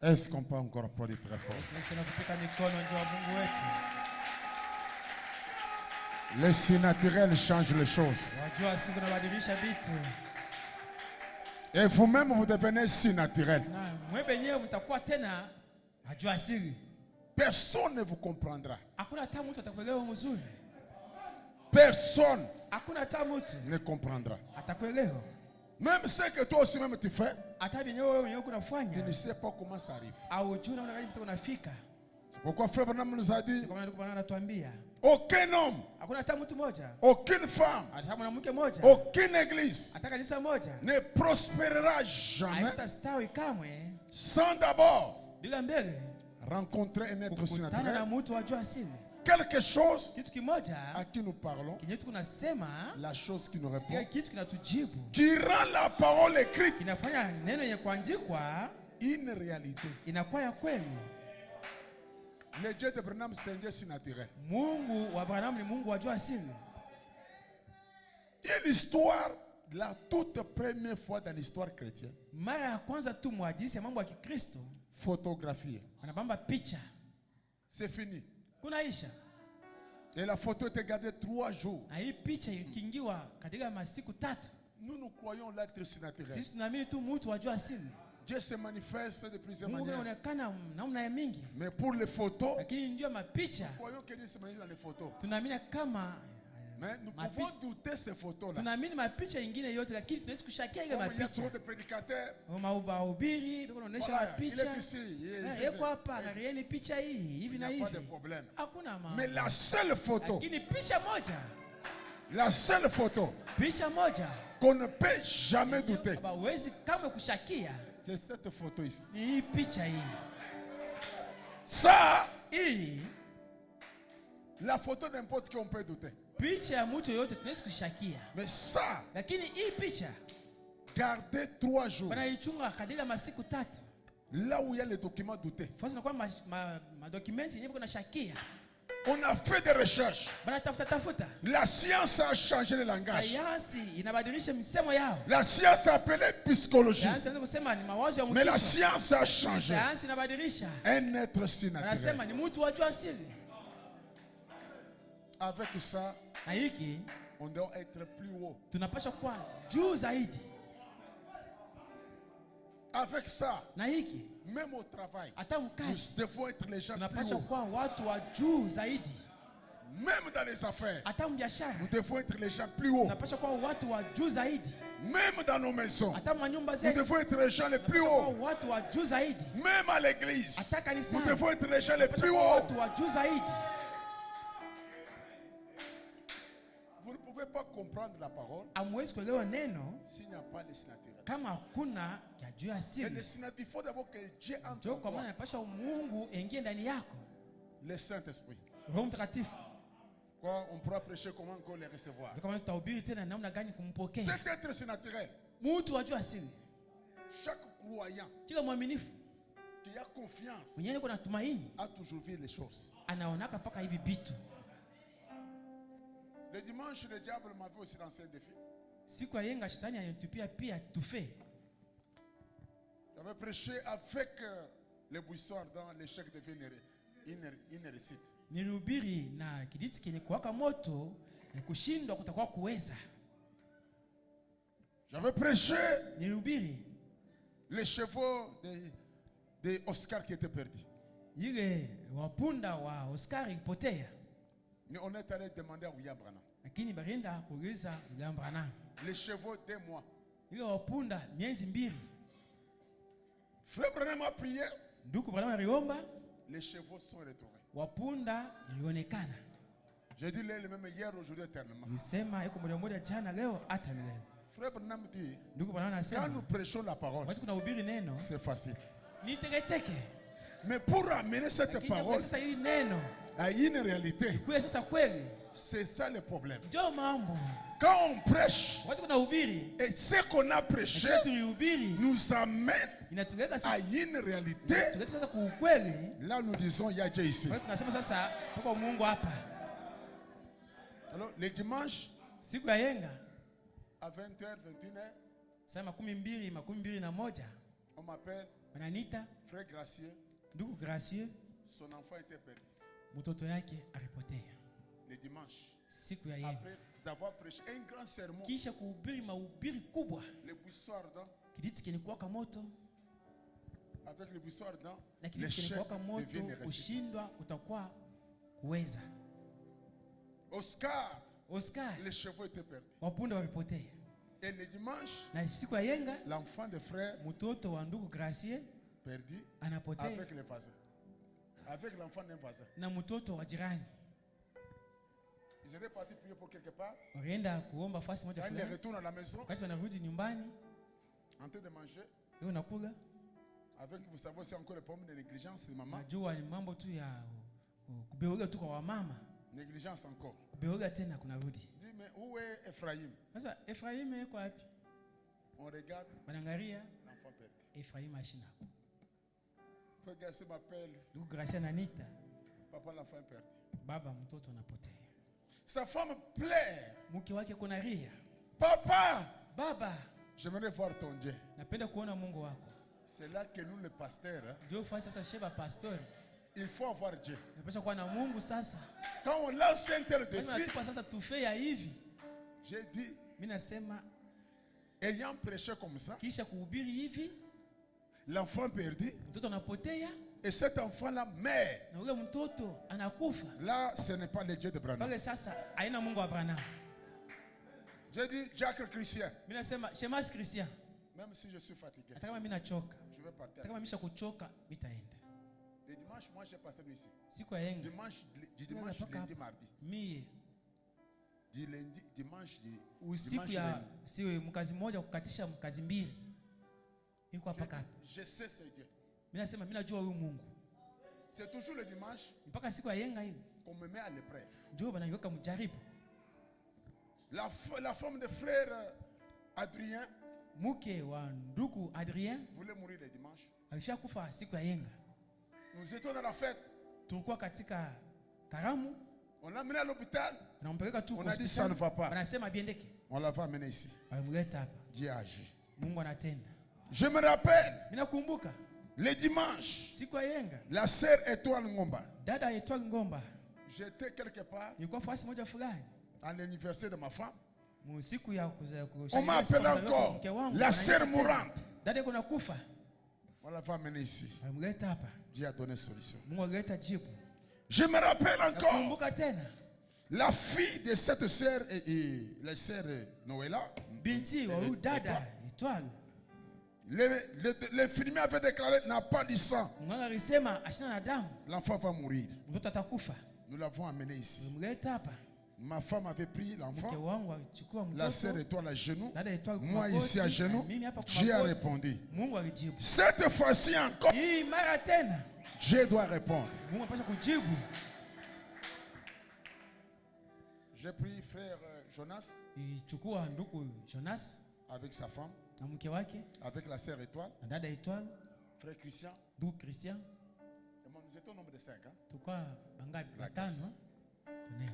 Est-ce qu'on peut encore applaudir très fort? Sisi tunakupika mikono njoo wa Mungu wetu. Le surnaturel change les choses. Wajua sisi tunabadilisha vitu. Et vous-même, vous devenez surnaturel. Na mwe benyewe mtakuwa tena hajua siri. Personne ne vous comprendra. Hakuna hata mtu atakuelewa mzuri. Personne Hakuna hata mtu ne comprendra. atakuelewa. Même ce que toi aussi même tu fais, Hata benyewe wewe mwenyewe tu kunafanya ne sais pas comment ça arrive. au juu namna gani vitu unafika. C'est pourquoi Frère Branham nous a dit, Kwa maana Bwana anatuambia aucun homme, hakuna hata mtu mmoja, aucune femme, hata mwanamke mmoja, aucune église hata kanisa moja ne prospérera jamais haitastawi kamwe sans d'abord bila mbele rencontrer un être kukutana na surnaturel. mtu wajua asili. Quelque chose Kitu kimoja à qui nous parlons, kenye tunasema, la chose qui nous kile répond, kitu kinatujibu, qui rend la parole écrite kinafanya neno yenye kuandikwa une réalité. inakuwa ya kweli. Le Dieu de Branham, c'est un Dieu surnaturel. Mungu wa Abrahamu ni Mungu wajua asili. Une histoire, la toute première fois dans l'histoire chrétienne, Mara ya kwanza tu mwadisi ya mambo ya Kikristo photographiée. anabamba picha C'est fini. kunaisha, Et la photo était gardée 3 jours. na hii picha ikingiwa katika masiku 3. Nous croyons l'être surnaturel. Sisi tunaamini tu mtu wajua asili. Dieu se manifeste de plusieurs Mungu manières. anaonekana namna ya mingi, Mais pour les photos, lakini ndio mapicha nous croyons que Dieu se manifeste dans les photos. tunaamini kama Mais nous Ma pouvons douter ces photos-là. tunaamini mapicha ingine yote, lakini tunaweza kushakia ile Comme il y a mapicha. trop de prédicateurs. Mahubiri biko naonesha Voilà, il mapicha. est ici. Yeko hapa na rieni picha hii hivi Il na n'y a pas de hivi. problème. Hakuna mambo. Mais la seule photo, Lakini picha moja, la seule photo picha moja qu'on ne peut jamais douter, hawezi kama kushakia c'est cette photo ici. ni hii picha hii. Ça, Hii la photo n'importe qui on peut douter. picha ya mtu yote tunaweza kushakia. Mais ça, Lakini hii picha garder 3 jours, wanaichunga katika masiku 3. là où il y a les documents doutés. Fasi na kwa madokumenti yenyewe kuna shakia. On a fait des recherches. Bana tafuta. La science a changé le langage. Sayansi inabadilisha msemo yao. La science appelée psychologie. Sayansi inaweza kusema ni mawazo ya Mais la mtu. science a changé. Sayansi inabadilisha. Un être surnaturel. Anasema ni mtu wajua asili. Avec ça, Na hiki on doit être plus haut. tunapaswa kuwa juu zaidi. Avec ça, Na hiki même au travail, hata nous mkazi devons être les gens plus tunapaswa hauts. kuwa watu wa juu zaidi. Même dans les affaires, Hata mbiashara nous devons être les gens plus hauts. tunapaswa kuwa watu wa juu zaidi. Même dans nos maisons, Hata manyumba nous zetu devons être les gens les plus tunapaswa hauts. kuwa watu wa juu zaidi. Même à l'église, Hata kanisani nous devons être les gens les tunapaswa plus kuwa hauts. watu wa juu zaidi. Vous ne pouvez pouvez pas comprendre la parole Hamwezi kuelewa neno s'il n'y a pas de signature. kama hakuna ya juu ya Et le asili. signature, il faut d'abord que Dieu entre Ndio en kwa maana toi. inapasha Mungu aingie ndani yako. Le Saint-Esprit. Roho Mtakatifu. Quoi, on pourra prêcher comment encore les recevoir. Ndio kama tutahubiri tena namna gani kumpokea. C'est être surnaturel. Mtu wa juu asili. Chaque croyant Kila mwaminifu qui a confiance mwenyewe kuna tumaini a toujours vu les choses. anaonaka mpaka hivi vitu. Le dimanche, le diable m'avait aussi lancé un défi. Siku ya yenga shetani anatupia pia tufe. J'avais prêché avec les buissons ardents, l'échec devient une réussite. Nilihubiri na kijiti kenye kuwaka moto, kushindwa kutakuwa kuweza. J'avais prêché Nilihubiri les chevaux de Oscar qui étaient perdus. ile wapunda wa Oscar ipotea, Mais on est allé demander à William Branham. lakini barienda kuuliza William Branham. Les chevaux 2 mois. Ile wapunda miezi mbili. Frère Branham a prié. Ndugu Branham aliomba, Les chevaux sont retrouvés. wapunda ilionekana. J'ai dit le même hier, aujourd'hui, éternellement. Nilisema iko moja moja jana, leo hata milele. Frère Branham dit, Ndugu Branham quand nous anasema prêchons la parole, wakati kunahubiri neno c'est facile. ni teketeke, Mais pour amener cette lakini parole sasa hili neno à une réalité, kuwe sasa kweli, c'est ça le problème. ndio mambo. Quand on prêche, Wakati kunahubiri et ce qu'on a prêché lakini tulihubiri nous amène inatuleka à sasa, une réalité, tuleta sasa kwa ukweli. là nous disons, il y a Dieu ici. Kwa hiyo tunasema sasa tuko Mungu hapa. Alors, le dimanche, Siku ya yenga à 20h, 21h, saa 12:21 on m'appelle wananiita Frère Gracieux, ndugu Gracieux, son enfant était perdu. mtoto yake alipotea. Le dimanche, Siku ya yenga après avoir prêché un grand sermon, kisha kuhubiri mahubiri kubwa, les buissons ardents, kijiti kinikuwaka moto avec les buissons ardents, na kijiti l'échec kinikuwaka moto, devient une réussite. ushindwa utakuwa kuweza. Oscar, Oscar, les chevaux étaient perdus. wapunda walipotea. Et le dimanche, Na siku ya yenga l'enfant de frère mtoto wa ndugu Gracieux perdu anapotea avec les voisins. Avec l'enfant d'un voisin. na mtoto wa jirani. Ils étaient partis prier pour quelque part. Wakaenda kuomba fasi moja Quand ils fulani. retournent à la maison, Wakati wanarudi nyumbani, en train de manger, leo nakula, avec, vous savez, c'est encore le problème de négligence de maman. najua ni mambo tu ya kubeoga tu kwa wamama, Négligence encore. kubeoga tena kunarudi. Il dit, mais où est Ephraïm? Sasa Efraimu yuko wapi? On regarde Wanaangalia l'enfant perdu. Efraimu ashina. Frère Garcia m'appelle, Ndugu Gracia ananiita, papa, l'enfant est perdu. baba mtoto anapotea. Sa femme pleure. Mke wake kuna ria, Papa, baba, j'aimerais voir ton Dieu. napenda kuona Mungu wako. C'est là que nous, les pasteurs, hein, Ndio fasi sasa sheba pastori. il faut avoir Dieu. Napasha kuwa na Mungu sasa. Quand on lance un tel Kama défi, natupa sasa tufe ya hivi. j'ai dit, Mimi nasema ayant prêché comme ça, kisha kuhubiri hivi, l'enfant perdu, mtoto anapotea et cet enfant-là meurt. na ule mtoto anakufa. Là, ce n'est pas le Dieu de Branham. Pale sasa haina Mungu wa Branham. J'ai dit, Jacques Christian, Mimi nasema Shemasi Christian, même si je suis fatigué, hata kama mimi nachoka, je vais partir. hata kama misha kuchoka, nitaenda. Le dimanche, moi, j'ai passé ici. Siku ya yenga Dimanche, Paka lundi, hapa. mardi. mie Dimanche, usiku dimanche, ya lundi. siwe mkazi mmoja kukatisha mkazi mbili. Iko hapa hapa. Je sais ce Dieu. Mimi nasema mimi najua huyu Mungu. C'est toujours le dimanche Mpaka siku ya yenga hivi qu'on me met à l'épreuve. ndio banaiweka mjaribu. La femme de frère Adrien Mke wa ndugu Adrien voulait mourir le dimanche. alifia kufa siku ya yenga. Nous étions dans la fête. Tulikuwa katika karamu, On l'a amené à l'hôpital. anampeleka tu On kwa a dit ça ne va pas. Wanasema biendeke. On l'a fait amener ici. Walimleta hapa. Dieu a agi. Mungu anatenda. Je me rappelle, Mimi nakumbuka le dimanche, siku ya yenga, la sœur Étoile Ngomba, dada aitwa Ngomba j'étais quelque part nilikuwa fasi moja fulani à l'anniversaire de ma femme. siku ya On m'a appelé encore la sœur mourante. dada kuna kufa. On l'a fait amener ici. Walimleta hapa. Dieu a donné solution. Mungu alileta jibu. Je me rappelle encore Nakumbuka tena la fille de cette sœur, la sœur Noëlla. binti wa huyu dada Itwali. L'infirmier avait déclaré n'a pas du sang. Mganga alisema ashina na damu, L'enfant va mourir. mtoto atakufa. Nous l'avons amené ici. Walimleta hapa. Ma femme avait pris l'enfant. Mke wangu alichukua La sœur mtoto. étoile à genoux. Dada étoile kwa Moi magoti, ici à genoux. mimi hapa kwa Dieu a magoti. répondu. Mungu alijibu. Cette fois-ci encore, Hii mara tena Dieu doit répondre. Mungu anapaswa kujibu. J'ai pris frère Jonas Ilichukua ndugu Jonas avec sa femme, na mke wake avec la sœur étoile, na dada étoile, frère Christian. ndugu Christian. Et moi, nous étions au nombre de 5. Hein? Tukwa bangapi? La Watano. classe. Tunaenda.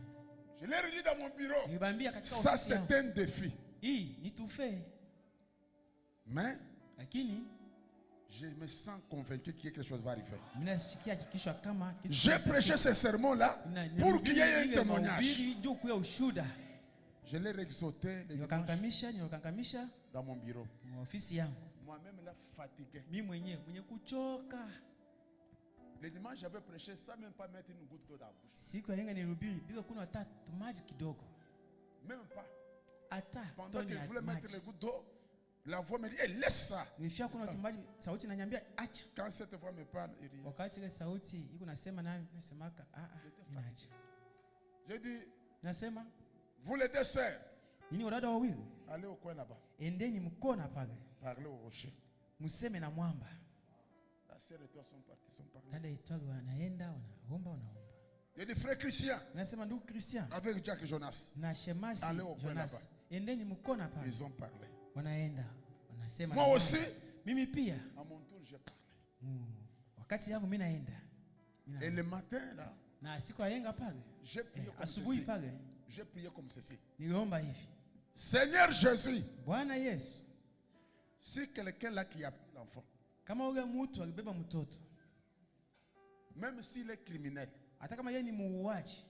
Je l'ai redit dans mon bureau. Nilibambia katika Ça, ofisi yangu. c'est un défi. Hii ni tufe. Mais Lakini je me sens convaincu que quelque chose va arriver. mimi nasikia hakikisho kama kitu J'ai prêché ce sermon-là pour qu'il y ait un témoignage. Ndio kuya ushuda. Je l'ai exhorté les dimanches Niwakankamisha dans mon bureau. kwa ofisi yangu. Moi-même, là, fatigué. Mimi mwenyewe mwenye kuchoka. Les dimanches, j'avais prêché sans même pas mettre une goutte d'eau dans la bouche. Siku ya yenga nilihubiri bila kuna hata maji kidogo. Même pas. Hata Pendant toni que je ya voulais mettre les maji. gouttes d'eau, la voix me dit, hey, laisse ça. Nilifia kuna maji, sauti inaniambia acha. Quand cette voix me parle, il rit. Wakati ile sauti iko nasema nami nasemaka inaacha. J'ai dit, Nasema vous les deux sœurs, nini wadada wawili allez au coin là-bas. endeni mkona pale. Parlez au rocher. Museme na mwamba. La sœur et toi sont partis, sont partis. Dada itwage wanaenda wanaomba. J'ai dit, frère Christian, Nasema ndugu Christian avec Jack et Jonas, na Shemasi allez au coin là-bas. Jonas endeni mkona pale. Ils ont parlé. Wanaenda wanasema Moi na aussi, mwamba. Mimi pia à mon tour, j'ai parlé. wakati yangu mimi naenda. Et le matin, là, Na siku ayenga pale. j'ai prié comme Asubuhi ceci. pale J'ai prié comme ceci. niliomba hivi. Seigneur Jésus, Bwana Yesu, si quelqu'un là qui a pris l'enfant, kama ule mtu alibeba mtoto, même s'il est criminel, hata kama yeye ni muuaji,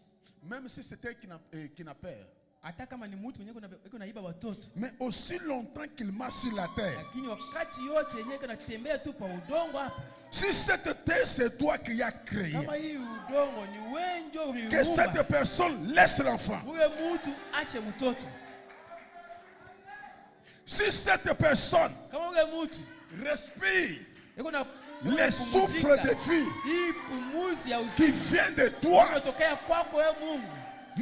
même si c'était un kidnappeur, hata kama ni mtu mwenye iko naiba watoto, mais aussi longtemps qu'il marche sur la terre, lakini wakati yote yenyewe kanatembea tu pa udongo hapa. si cette terre c'est toi qui as créé, Kama hii udongo ni wenjo que cette uliumba, personne laisse l'enfant. ule mtu ache mtoto. Si cette personne Kama ule mtu respire iko na les souffles de vie hii pumuzi ya qui uzima vient de toi, inatokea kwako wewe Mungu,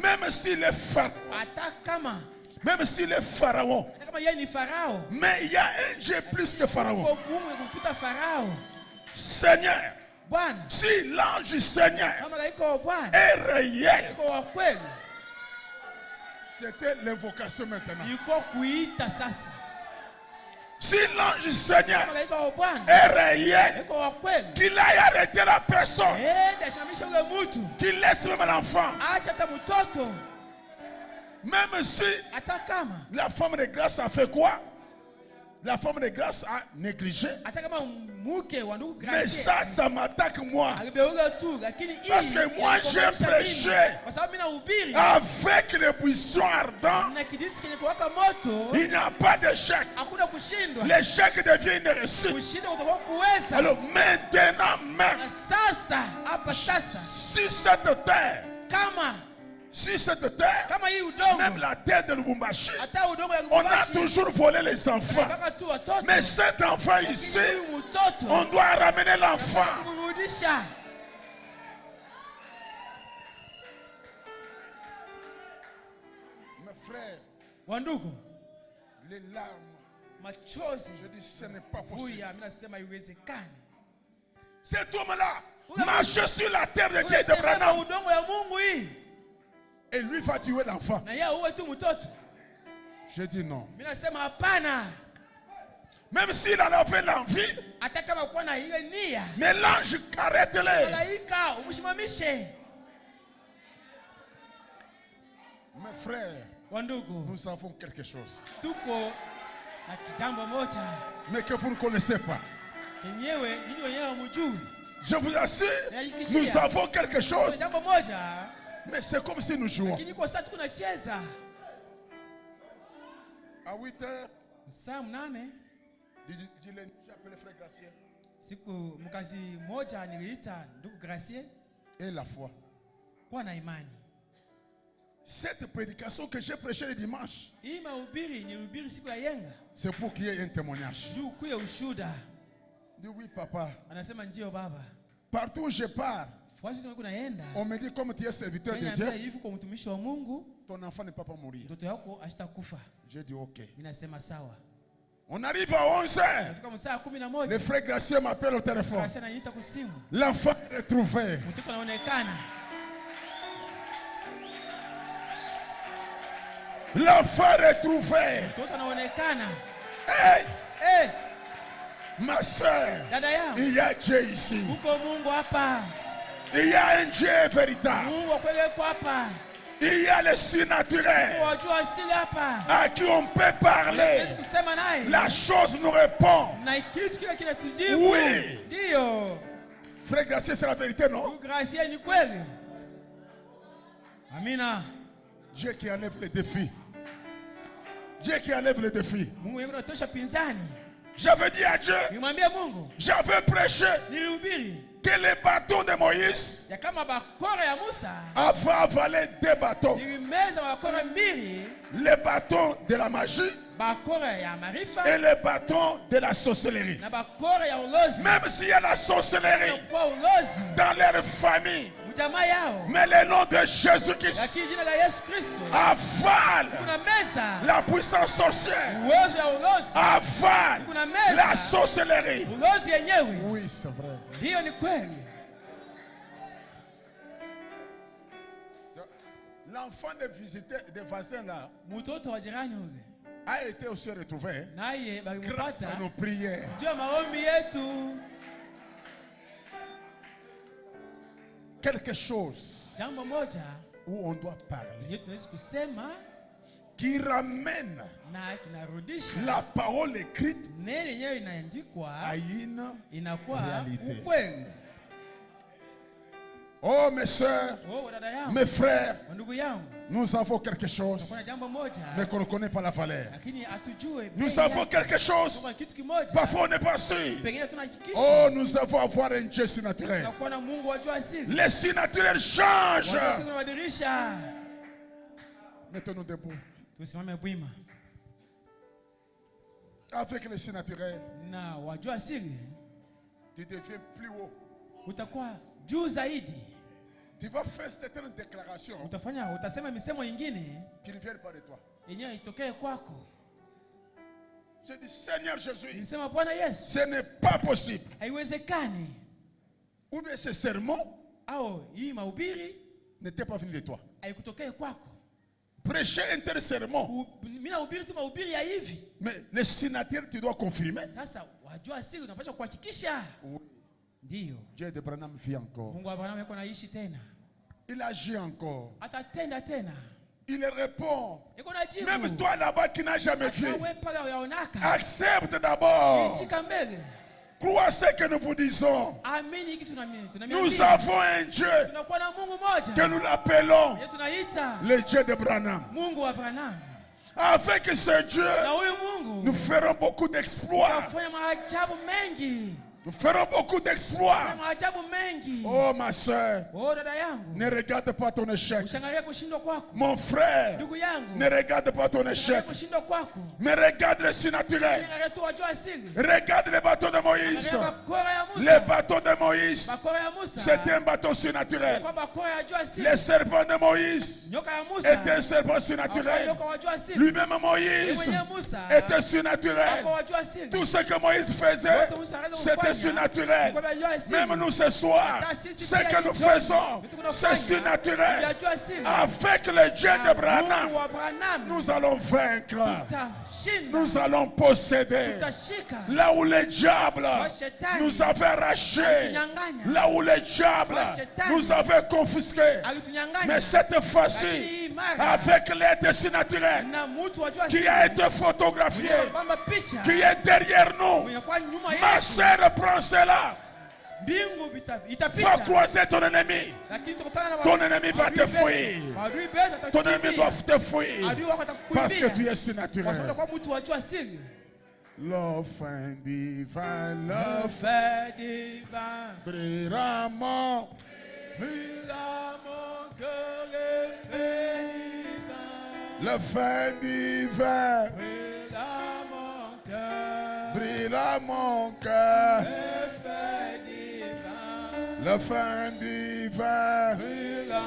même s'il est hata kama pharaon, yeye ni Farao, mais il y a un Dieu plus que pharaon. kwa Mungu ya kupita Farao. Seigneur, Bwana, si l'ange du Seigneur kama kaiko Bwana est réel, iko wa kweli, c'était l'invocation maintenant. iko kuita sasa. Si l'ange du Seigneur Kama kaiko Bwana est réel, iko wa kweli, qu'il aille arrêter la personne, shamisha ule mtu, qu'il laisse même l'enfant, acha hata mtoto, même si hata kama la femme de grâce a fait quoi? La femme de grâce a négligé. hata kama mke wa ndugu Mais Gracie ça m'attaque moi. alibeuka tu, lakini hii Parce que moi, j'ai inakomesha prêché. mimi. Kwa sababu mimi nahubiri Avec les buissons ardents, na kijiti kenye kuwaka moto, il n'y a pas d'échec. hakuna kushindwa. L'échec devient une réussite. Kushinda utakuwa kuweza. Alors maintenant même, Na sasa hapa sasa, si cette terre, kama même hii udongo, la terre de Lubumbashi, hata udongo ya on a Lubumbashi, toujours volé les enfants. mpaka tu watoto, Mais cet enfant ici, huyu mtoto on doit ramener l'enfant. kumrudisha. Mes frères, Wandugu, les larmes, machozi je dis ce n'est pas possible. vuya, mimi nasema iwezekani. Cet homme-là marche sur la terre de Dieu de Unatembea Branham udongo ya Mungu hii, et lui va tuer l'enfant. na yeye uwe tu mtoto. Je dis non. Mimi nasema hapana. Même s'il en avait l'envie, Hata kama kuwa na ile nia, mais l'ange arrête-les. malaika umshimamishe. Mes frères, Wandugu, nous avons quelque chose, tuko na kijambo moja mais que vous ne connaissez pas. yenyewe nyinyi wenyewe hamjui. Je vous assure, nous avons quelque chose, Jambo moja, mais c'est comme si nous jouons. lakini kwa sasa tunacheza. À 8 heures, Saa 8 j'ai appelé frère Gracier. siku mkazi moja niliita ndugu Gracie Et la foi. kuwa na imani. Cette prédication que j'ai prêchée le dimanche, Hii mahubiri nilihubiri siku ya yenga, c'est pour qu'il y ait un témoignage. juu kuye ushuda. Je dis oui, papa. Anasema ndio baba. Partout où je pars, Fuasi sema kuna yenda. on me dit comme tu es serviteur de Niambia Dieu, hivi kwa mtumishi wa Mungu, ton enfant ne peut pas mourir. mtoto yako ashitakufa. J'ai dit ok. Mimi nasema sawa. On arrive à 11h. Nafika msaa 11. Le frère Gracieux m'appelle au téléphone. Gracieux ananiita kwa simu. L'enfant est retrouvé. Mtoto anaonekana. L'enfant est retrouvé. Mtoto anaonekana. Hey, Eh, ma soeur, dada yangu. il y a Dieu ici. Uko Mungu hapa. Il y a un Dieu véritable. Mungu wa kweli yuko hapa. Il y a le surnaturel Wajua asili hapa. à qui on peut parler. Hawezi kusema naye. La chose nous répond. Na kitu kile kinatujibu. Oui. Ndio. Frère Gracieux, c'est la vérité, non? Gracieux ni kweli. Amina. Dieu qui enlève les défis. Dieu qui enlève les défis. Mungu yeye anatosha pinzani. J'avais dit à Dieu, Nimwambie Mungu, j'avais prêché nilihubiri que les bâtons de Moïse ya kama bakora ya Musa avaient avalé deux bâtons. nilimeza bakora mbili, Les bâtons de la magie bakora ya marifa et les bâtons de la sorcellerie. na bakora ya ulozi. Même s'il y a la sorcellerie Kwa ulozi dans leur famille, jamaa yao, mais le nom de Jésus-Christ lakini jina la Yesu Kristo avale kuna meza la puissance sorcière, uwezo ya ulozi, avale kuna meza la sorcellerie. ulozi yenyewe. Oui, c'est vrai. Hiyo ni kweli. L'enfant des voisins là Mtoto wa jirani ule a été aussi retrouvé naye grâce balimupata à nos prières. ndio maombi yetu. Quelque chose Jambo moja où on doit parler yenye tunaweza kusema qui ramène na kinarudisha la parole écrite neno yenyewe inaandikwa à une inakuwa realite. ukweli. Oh mes soeurs, Oh dada yangu, mes frères, ndugu yangu, nous avons quelque chose kuna jambo moja mais qu'on ne connaît pas la valeur. lakini atujue. Nous avons quelque chose, Kuna kitu kimoja parfois on n'est pas sûr. pengine tunahakikisha Oh, nous avons à voir un Dieu surnaturel. tunakuwa na Mungu wajua asili. Les surnaturels changent. Wajua asili unabadilisha. Mettons-nous debout. Tusimame bwima Avec les surnaturels, na wajua asili, tu deviens plus haut. utakuwa juu zaidi. Tu vas faire certaines déclarations Utasema misemo ingine qui ne viennent pas de toi. yenyewe itokee kwako. Je dis, Seigneur Jésus, Nisema Bwana Yesu, ce n'est pas possible. haiwezekani Ou bien ce sermon au hii mahubiri n'était pas venu de toi. haikutokee kwako. Prêcher un tel sermon, Mimi nahubiri tu mahubiri ya hivi. mais les surnaturels, tu dois confirmer. Sasa wajua asili unapaswa kuhakikisha. Oui. Ndio. Dieu de Branham vit encore. Mungu wa Abrahamu yuko naishi tena. Il agit encore. Atatenda tena. Il répond. Yuko na jibu. Même toi là-bas qui n'as jamais vu, Wewe pale uyaonaka. accepte d'abord. Shika mbele. Crois ce que nous vous disons. Amini hiki tunamini. Nous avons un Dieu Tunakuwa na Mungu moja. que nous l'appelons Yeye tunaita le Dieu de Branham. Mungu wa Abrahamu. Avec ce Dieu, Na huyu Mungu nous ferons beaucoup d'exploits. afanya maajabu mengi. Nous ferons beaucoup d'exploits. Maajabu mengi. Oh ma soeur, Oh dada yangu. ne regarde pas ton échec. Ushangalie kushindwa kwako. Mon frère, Ndugu yangu. ne regarde pas ton Ushangalie échec. kushindwa kwako. Mais regarde le surnaturel. Angalia tu wajua asili. Regarde les bâtons de Moïse. Angalia bakora ya Les Musa. bâtons de Moïse, Bakora ya Musa. c'était un bâton surnaturel. Kwa bakora ya jua asili. Le serpent de Moïse Nyoka ya Musa. était un serpent surnaturel. Nyoka wajua asili. Lui-même Moïse Mwenye Musa. était surnaturel. Kwa wajua asili. Tout ce que Moïse faisait, c'était surnaturel. Même nous ce soir, ce que nous faisons, c'est surnaturel. Avec le Dieu d'Abraham, nous allons vaincre. Nous allons posséder. Là où le diable nous avait arraché, là où le diable nous avait confisqué. Mais cette fois-ci, avec l'aide surnaturelle qui a été photographiée, qui est derrière nous, ma sœur prend cela. Va croiser ton ennemi. Ton ennemi va te fuir. Ton ennemi doit te fuir. Parce que tu es surnaturel. L'offre divin, l'offre divin, brillera mon cœur est fait divin. le fin divin, Brilla mon cœur, brillera mon cœur. fait divin. Le fin divin, Brilla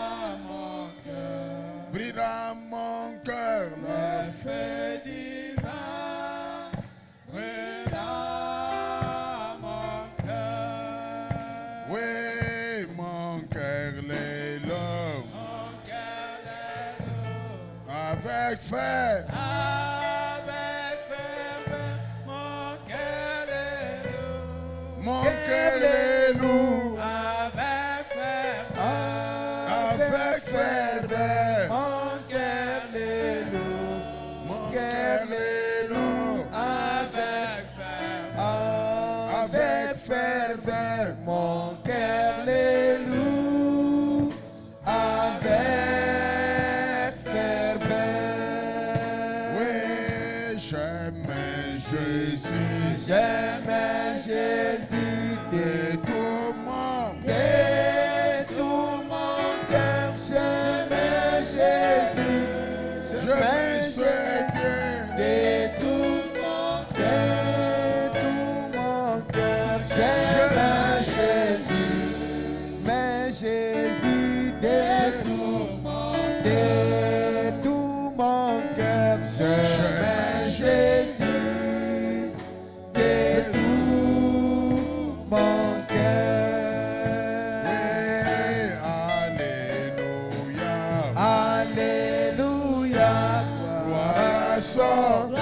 mon cœur, brillera mon cœur, le feu divin brûle dans mon cœur. Oui, mon cœur les loue. Mon cœur les loue. Avec fer. Avec ferveur, mon cœur les loue. Mon cœur les loue. Avec ferveur. Avec ferveur. Mon cœur les loue. Mon cœur les loue. Avec ferveur. Avec ferveur. Mon cœur les loue. Avec ferveur. Oui, j'aime Jésus. J'aime Jésus De tout mon de tout mon cœur. J'aime Jésus. J'aime ce Dieu. De tout mon cœur, j'aime Jésus, mais Jésus de tout mon cœur, j'aime Jésus de tout mon cœur. Alléluia. Alléluia, Gloire à son